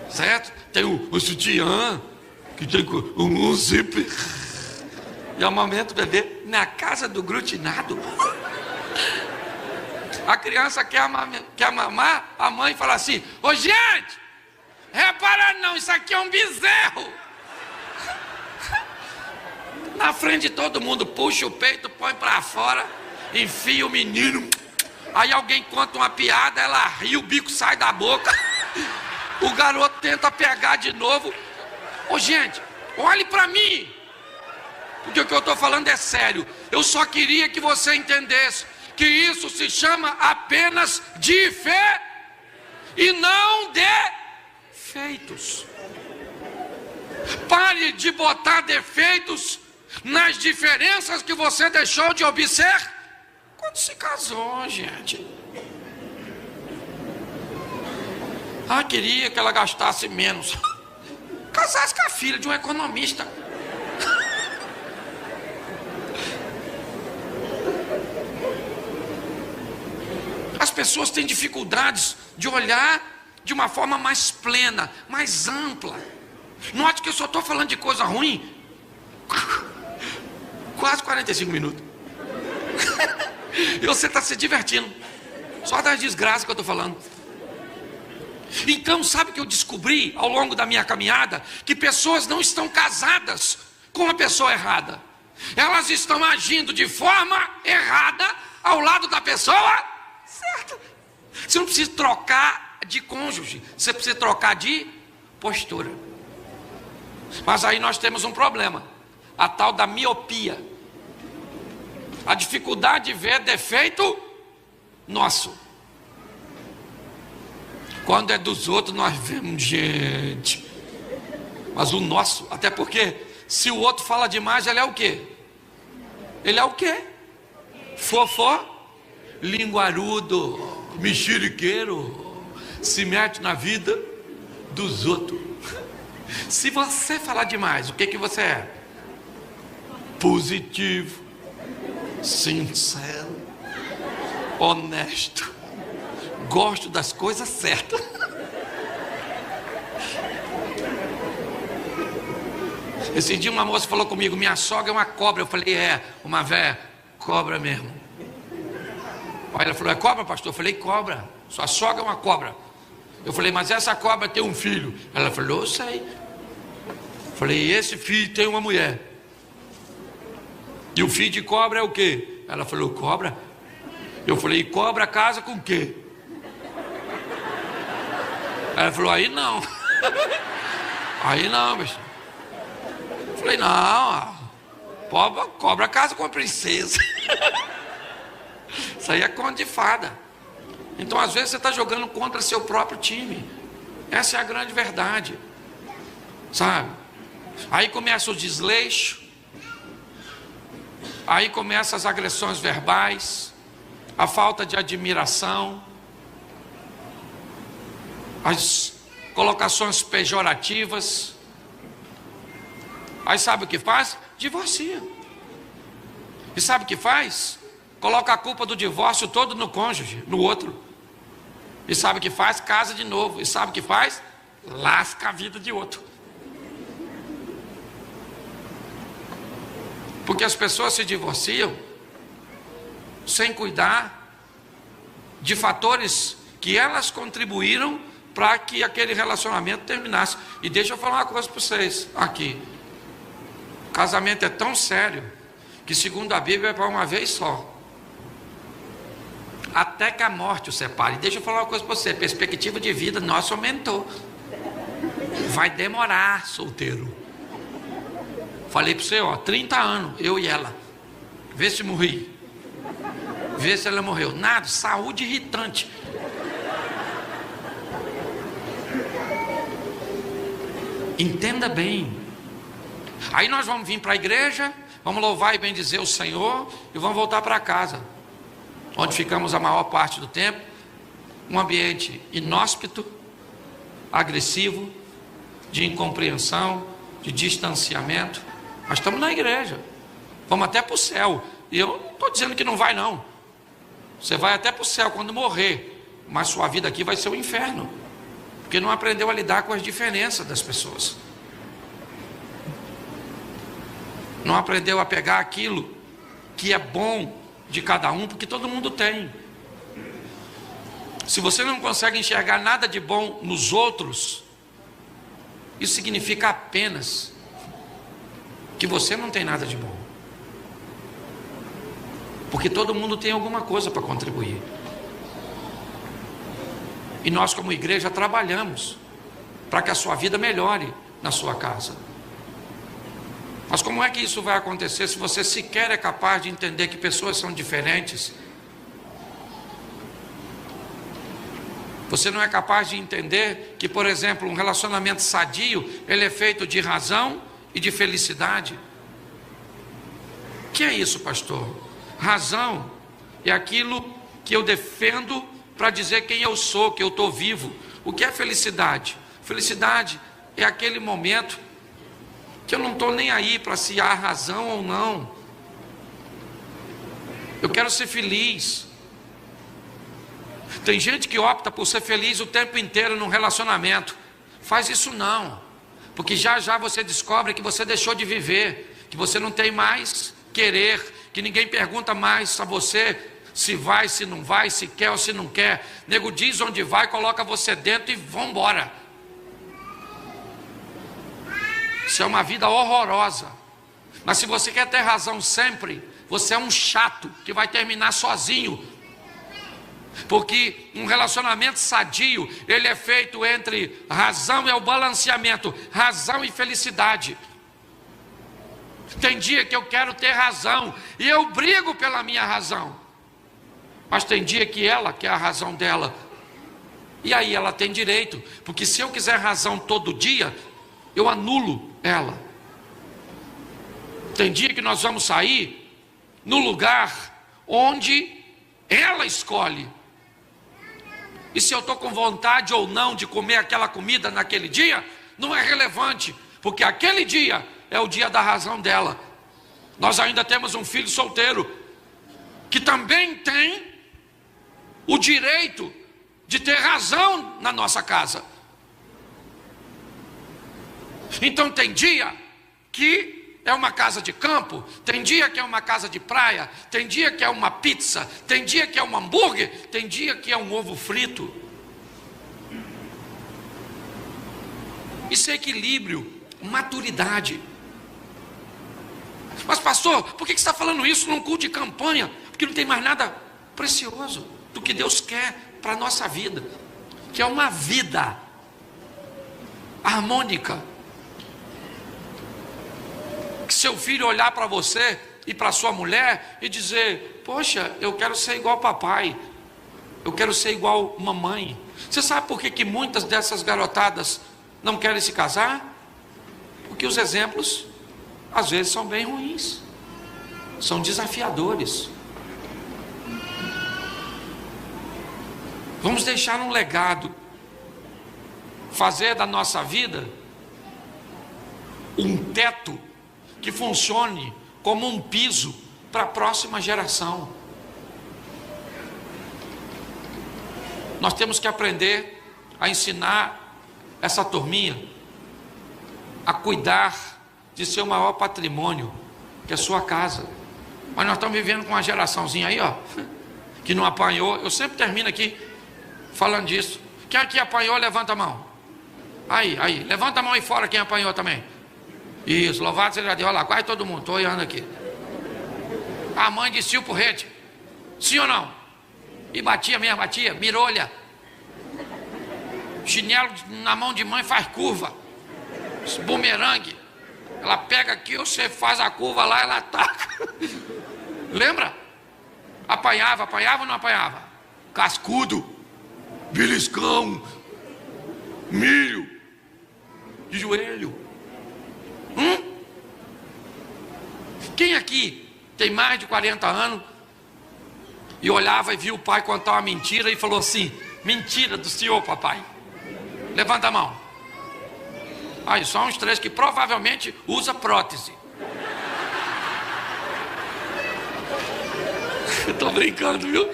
Speaker 1: certo? Tem o sutiã, que tem um zíper, e amamenta o bebê na casa do glutinado. A criança quer mamar, a mãe fala assim, ô gente, repara não, isso aqui é um bezerro. Na frente de todo mundo, puxa o peito, põe pra fora, enfia o menino. Aí alguém conta uma piada, ela ri, o bico sai da boca. O garoto tenta pegar de novo. Ô gente, olhe pra mim. Porque o que eu estou falando é sério. Eu só queria que você entendesse que isso se chama apenas de fé e não defeitos. Pare de botar defeitos nas diferenças que você deixou de observar quando se casou, gente. Ah, queria que ela gastasse menos. Casasse com a filha de um economista. As pessoas têm dificuldades de olhar de uma forma mais plena, mais ampla. Note que eu só estou falando de coisa ruim. Quase 45 minutos. E você está se divertindo. Só das desgraças que eu estou falando. Então, sabe o que eu descobri ao longo da minha caminhada? Que pessoas não estão casadas com a pessoa errada. Elas estão agindo de forma errada ao lado da pessoa certa. Você não precisa trocar de cônjuge, você precisa trocar de postura. Mas aí nós temos um problema, a tal da miopia. A dificuldade de ver defeito nosso. Quando é dos outros, nós vemos, gente. Mas o nosso, até porque se o outro fala demais, ele é o quê? Ele é o quê? Fofó, linguarudo, mexeriqueiro, se mete na vida dos outros. Se você falar demais, o que que você é? Positivo, sincero, honesto, gosto das coisas certas. Esse dia uma moça falou comigo: minha sogra é uma cobra. Eu falei: é, uma véia, cobra mesmo. Aí ela falou: é cobra, pastor? Eu falei: cobra, sua sogra é uma cobra. Eu falei: mas essa cobra tem um filho. Ela falou: eu sei. Eu falei: e esse filho tem uma mulher. E o filho de cobra é o quê? Ela falou: cobra? Eu falei: e cobra casa com o quê? Ela falou: aí não. Aí não, bicho. Eu falei: não, cobra casa com a princesa. Isso aí é conto de fada. Então às vezes você está jogando contra seu próprio time. Essa é a grande verdade, sabe? Aí começa o desleixo, aí começam as agressões verbais, a falta de admiração, as colocações pejorativas. Aí sabe o que faz? Divorcia. E sabe o que faz? Coloca a culpa do divórcio todo no cônjuge, no outro. E sabe o que faz? Casa de novo. E sabe o que faz? Lasca a vida de outro. Porque as pessoas se divorciam sem cuidar de fatores que elas contribuíram para que aquele relacionamento terminasse. E deixa eu falar uma coisa para vocês aqui. Casamento é tão sério que, segundo a Bíblia, é para uma vez só. Até que a morte o separe. Deixa eu falar uma coisa para você: a perspectiva de vida nossa aumentou. Vai demorar, solteiro. Falei para você, 30 anos, eu e ela. Vê se morri. Vê se ela morreu. Nada, saúde irritante. Entenda bem. Aí nós vamos vir para a igreja, vamos louvar e bendizer o Senhor e vamos voltar para casa, onde ficamos a maior parte do tempo. Um ambiente inóspito, agressivo, de incompreensão, de distanciamento. Nós estamos na igreja, vamos até para o céu. E eu não estou dizendo que não vai, não. Você vai até para o céu quando morrer, mas sua vida aqui vai ser um inferno, porque não aprendeu a lidar com as diferenças das pessoas. Não aprendeu a pegar aquilo que é bom de cada um, porque todo mundo tem. Se você não consegue enxergar nada de bom nos outros, isso significa apenas que você não tem nada de bom. Porque todo mundo tem alguma coisa para contribuir. E nós, como igreja, trabalhamos para que a sua vida melhore na sua casa. Mas como é que isso vai acontecer se você sequer é capaz de entender que pessoas são diferentes? Você não é capaz de entender que, por exemplo, um relacionamento sadio, ele é feito de razão e de felicidade. O que é isso, pastor? Razão é aquilo que eu defendo para dizer quem eu sou, que eu estou vivo. O que é felicidade? Felicidade é aquele momento que eu não estou nem aí para se há razão ou não. Eu quero ser feliz. Tem gente que opta por ser feliz o tempo inteiro num relacionamento. Faz isso não, porque já já você descobre que você deixou de viver, que você não tem mais querer, que ninguém pergunta mais a você se vai, se não vai, se quer ou se não quer. Nego diz onde vai, coloca você dentro e vambora. Isso é uma vida horrorosa. Mas se você quer ter razão sempre, você é um chato que vai terminar sozinho. Porque um relacionamento sadio, ele é feito entre razão e o balanceamento, razão e felicidade. Tem dia que eu quero ter razão e eu brigo pela minha razão. Mas tem dia que ela quer a razão dela. E aí ela tem direito, porque se eu quiser razão todo dia, eu anulo ela. Tem dia que nós vamos sair no lugar onde ela escolhe. E se eu estou com vontade ou não de comer aquela comida naquele dia, não é relevante, porque aquele dia é o dia da razão dela. Nós ainda temos um filho solteiro, que também tem o direito de ter razão na nossa casa. Então tem dia que é uma casa de campo, tem dia que é uma casa de praia, tem dia que é uma pizza, tem dia que é um hambúrguer, tem dia que é um ovo frito. Isso é equilíbrio, maturidade. Mas pastor, por que você está falando isso num culto de campanha? Porque não tem mais nada precioso do que Deus quer para a nossa vida, que é uma vida harmônica. Que seu filho olhar para você e para sua mulher e dizer: poxa, eu quero ser igual papai, eu quero ser igual mamãe. Você sabe por que muitas dessas garotadas não querem se casar? Porque os exemplos às vezes são bem ruins, são desafiadores. Vamos deixar um legado, fazer da nossa vida um teto que funcione como um piso para a próxima geração. Nós temos que aprender a ensinar essa turminha a cuidar de seu maior patrimônio, que é a sua casa. Mas nós estamos vivendo com uma geraçãozinha aí, ó, que não apanhou. Eu sempre termino aqui falando disso. Quem aqui apanhou, levanta a mão. Aí, levanta a mão aí fora quem apanhou também. Isso, louvado seja Deus. Olha lá, quase todo mundo, estou olhando aqui. A mãe descia o porrete, sim ou não? E batia mesmo, batia, mirolha. Chinelo na mão de mãe faz curva. Bumerangue. Ela pega aqui, você faz a curva lá, ela ataca. Lembra? Apanhava ou não apanhava? Cascudo, beliscão, milho, de joelho. Quem aqui tem mais de 40 anos e olhava e viu o pai contar uma mentira e falou assim: mentira do senhor, papai? Levanta a mão. Aí, só uns 3 que provavelmente usa prótese. Estou brincando, viu?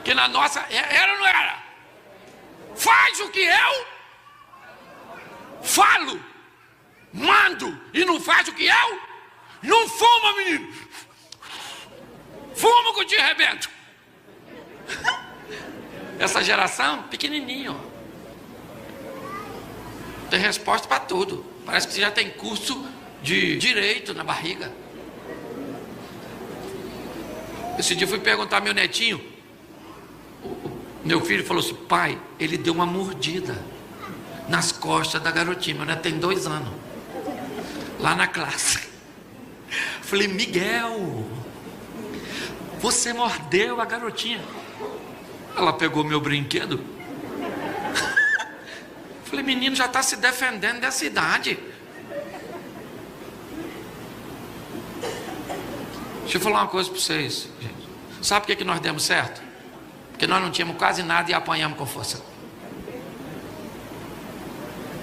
Speaker 1: Que na nossa, era ou não era? Faz o que eu falo, mando, e não faz o que eu não. Fuma, menino. Fuma que eu te arrebento. Essa geração, pequenininho, tem resposta para tudo. Parece que você já tem curso de direito na barriga. Esse dia eu fui perguntar ao meu netinho. Meu filho falou assim: pai, ele deu uma mordida nas costas da garotinha. Meu neto tem 2 anos, lá na classe. Falei: Miguel, você mordeu a garotinha. Ela pegou meu brinquedo. Falei: menino, já está se defendendo dessa idade. Deixa eu falar uma coisa para vocês, gente. Sabe por que nós demos certo? Porque nós não tínhamos quase nada e apanhamos com força.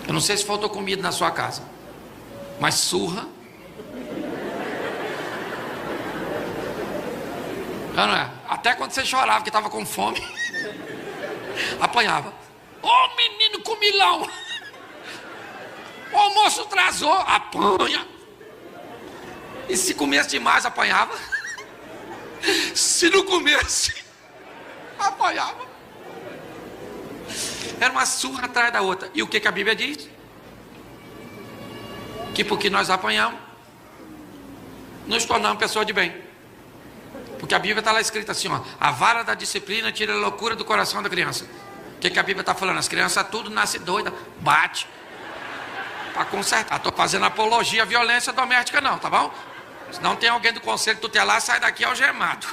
Speaker 1: Eu não sei se faltou comida na sua casa, mas surra. Não é? Até quando você chorava que estava com fome, apanhava. Ô menino comilão, o almoço atrasou, apanha. E se comesse demais, apanhava. Se não comesse, apanhava. Era uma surra atrás da outra. E o que a Bíblia diz? Que porque nós apanhamos, nos tornamos pessoas de bem. Porque a Bíblia está lá escrita assim, ó: a vara da disciplina tira a loucura do coração da criança. O que a Bíblia está falando? As crianças tudo nascem doida, bate para consertar. Estou fazendo apologia à violência doméstica não, tá bom? Se não tem alguém do conselho tutelar, sai daqui algemado.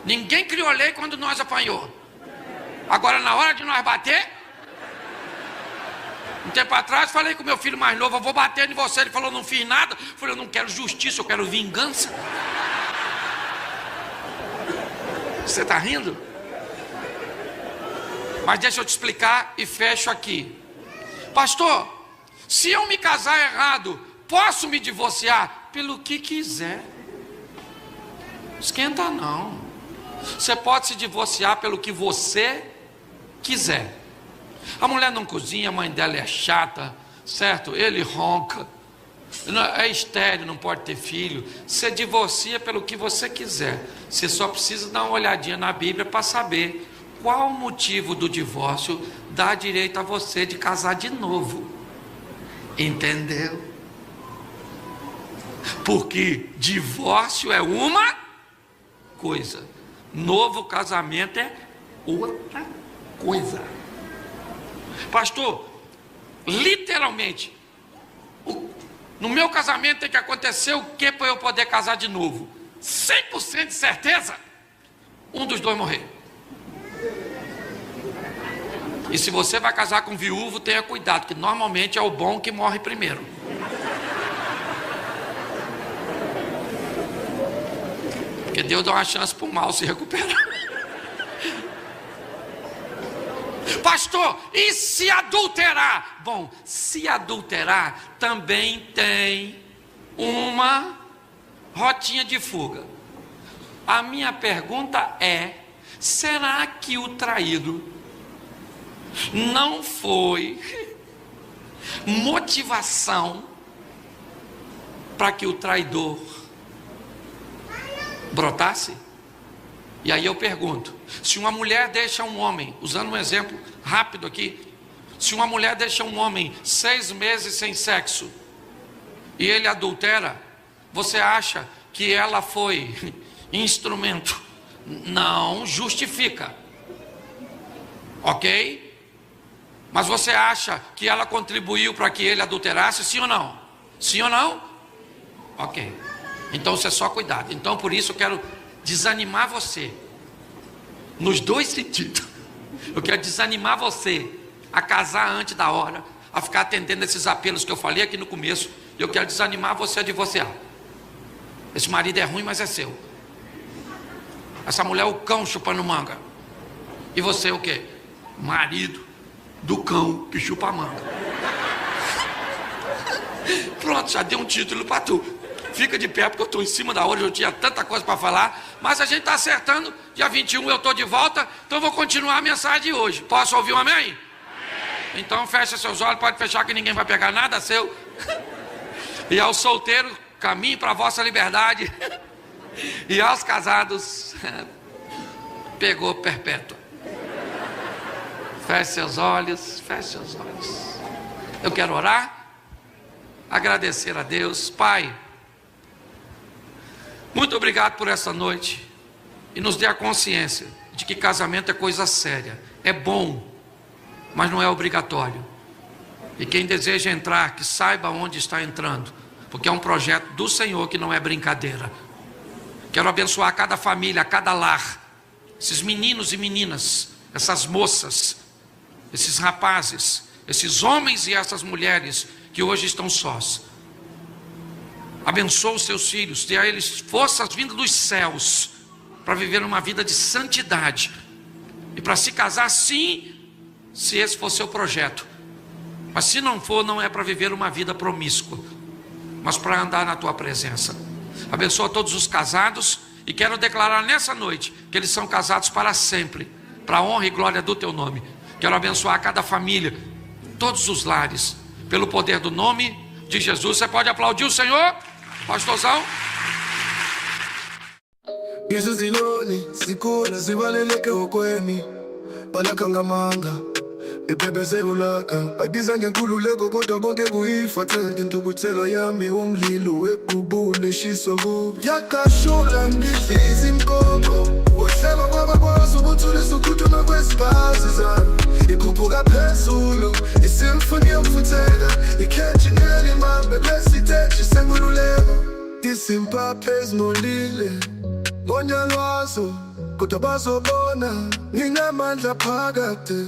Speaker 1: Ninguém criou lei quando nós apanhou. Agora, na hora de nós bater... Um tempo atrás, falei com meu filho mais novo, eu vou bater em você. Ele falou, não fiz nada. Eu falei, eu não quero justiça, eu quero vingança. Você está rindo? Mas deixa eu te explicar e fecho aqui. Pastor, se eu me casar errado, posso me divorciar? Pelo que quiser. Esquenta não. Você pode se divorciar pelo que você quiser. A mulher não cozinha, a mãe dela é chata, certo? Ele ronca, é estéril, não pode ter filho. Você divorcia pelo que você quiser. Você só precisa dar uma olhadinha na Bíblia para saber qual o motivo do divórcio dá direito a você de casar de novo. Entendeu? Porque divórcio é uma coisa, novo casamento é outra coisa. Pastor, literalmente, no meu casamento tem que acontecer o que para eu poder casar de novo? 100% de certeza, um dos dois morrer. E se você vai casar com viúvo, tenha cuidado, que normalmente é o bom que morre primeiro. Porque Deus dá uma chance para o mal se recuperar. Pastor, e se adulterar? Bom, se adulterar também tem uma rotinha de fuga. A minha pergunta é: será que o traído não foi motivação para que o traidor brotasse? E aí eu pergunto, se uma mulher deixa um homem, usando um exemplo rápido aqui, se uma mulher deixa um homem 6 meses sem sexo e ele adultera, você acha que ela foi instrumento? Não justifica, ok? Mas você acha que ela contribuiu para que ele adulterasse, sim ou não? Sim ou não? Ok, então você só cuidado. Então por isso eu quero desanimar você, nos dois sentidos. Eu quero desanimar você a casar antes da hora, a ficar atendendo esses apelos que eu falei aqui no começo. Eu quero desanimar você a divorciar. Esse marido é ruim, mas é seu. Essa mulher é o cão chupando manga. E você é o quê? Marido do cão que chupa manga. Pronto, já dei um título para tu. Fica de pé, porque eu estou em cima da hora, eu tinha tanta coisa para falar, mas a gente está acertando. Dia 21 eu estou de volta, então eu vou continuar a mensagem de hoje. Posso ouvir um amém? Amém. Então fecha seus olhos, pode fechar que ninguém vai pegar nada seu. E aos solteiros, caminho para a vossa liberdade. E aos casados, pegou perpétua. Feche seus olhos, feche seus olhos. Eu quero orar, agradecer a Deus. Pai, muito obrigado por essa noite, e nos dê a consciência de que casamento é coisa séria, é bom, mas não é obrigatório. E quem deseja entrar, que saiba onde está entrando, porque é um projeto do Senhor que não é brincadeira. Quero abençoar cada família, cada lar, esses meninos e meninas, essas moças, esses rapazes, esses homens e essas mulheres que hoje estão sós. Abençoa os seus filhos, dê a eles forças vindas dos céus, para viver uma vida de santidade, e para se casar sim, se esse for seu projeto. Mas se não for, não é para viver uma vida promíscua, mas para andar na tua presença. Abençoa todos os casados, e quero declarar nessa noite, que eles são casados para sempre, para a honra e glória do teu nome. Quero abençoar cada família, todos os lares, pelo poder do nome de Jesus. Você pode aplaudir o Senhor? Pastorzão?
Speaker 2: Yesu ziloni sikuna zibaleleke okweni balaka ngamanga ibebeze ulaka badiza ngenkululeko kodwa bonke kuyifathe intukuthelo yami umlilo webubule shiso ku yakashula ngidliza inkoko uhleba kwabakwazi ukuthulisa ukhuthuma kwesibazi zami ikhuphuka phezulu isimfoni yomfutheka ikhetshi ngelimambe besiteji senkululeko Isimpaphe ezinolile ngonyalwazo kodwa bazobona nginamandla phakade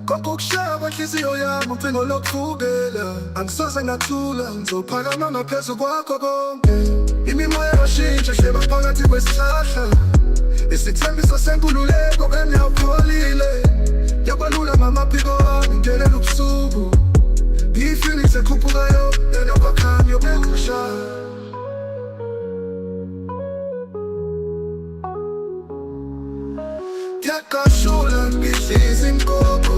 Speaker 2: konke ukushaya kwenhliziyo yami ucingo lokuvukela angisoze ngathula ngizophakama ngaphezu kwakho konke imimoya yashintsha hleba phakathi kwesihlahla isithembiso senkululeko bengiyawupholile yabalula ngamaphiko ami ngelela ubusuku ngiyifeelings ekhuphukayo enokwakhanya yokushaya Yakashula ngihlezi inkoko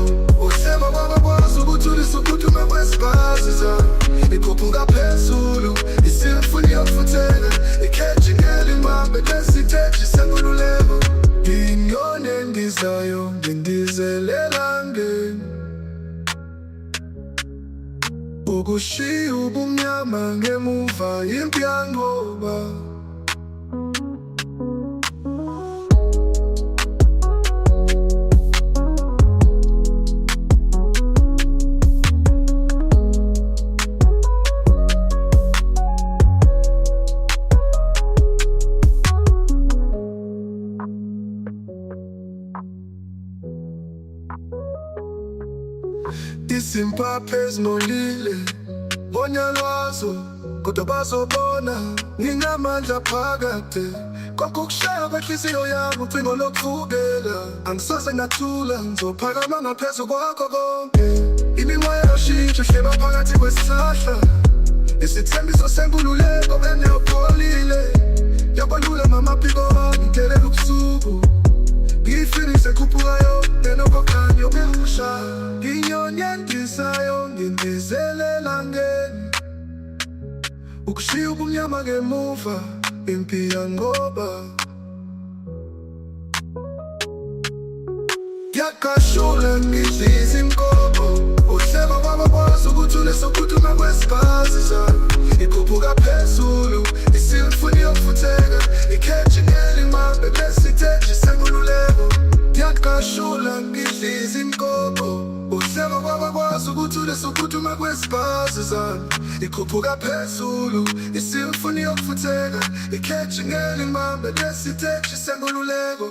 Speaker 2: uhlema kwabakwazi ukuthulisa ukuphuthuma kwezibhazi zami ikhuphuka phezulu isimfuni yokufuthela ikheji ngelimambe lesiteji senkululeko nginyone endizayo ngindizelela ngeni ukushiya ubumnyama ngemuva impi yangoba Isimpaphe ezinolile ngonyalwazo kodwa bazobona nginamandla phakade konke ukushaya kwenhliziyo yami ucingo lokuvukela angisoze ngathula ngizophakama ngaphezu kwakho konke imimoya yashintsha hleba phakathi kwesihlahla isithembiso senkululeko bengiyawupholile yabalula ngamaphiko ami ngelela ubusuku ngiyifeelings ekhuphukayo enokwakhanya yokushaya nginyone endizayo ngindizelela ngeni ukushiya ubumnyama ngemuva impi yangoba yakashula ngihlezi inkoko uhlema kwabakwazi ukuthulisa ukuphuthuma kwezibhazi zami ikhuphuka phezulu isimfuni yokufutheka ikheji ngelimambe lesiteji senkululeko yakashula ngihlezi inkoko uhlema kwabakwazi ukuthulisa ukuphuthuma kwezibhazi zami ikhuphuka phezulu isimfuni yokufutheka ikheji ngelimambe lesiteji senkululeko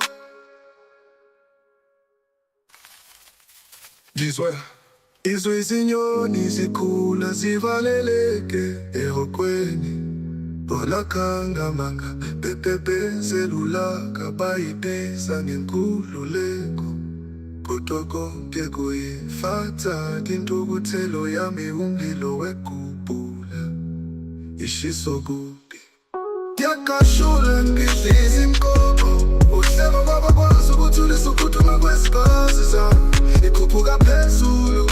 Speaker 2: Izwe izinyoni zikhula zivaleleke ehokweni Bolakangamanga bebebezelulaka bayibeza ngenkululeko Kodwa konke kuyifatha intukuthelo yami umlilo wekubhula Ishiso kubi Yakashula ngihlezi inkoko uhlema kwabakwazi ukuthulisa ukuphuthuma kwezibhazi zami ikhuphuka phezulu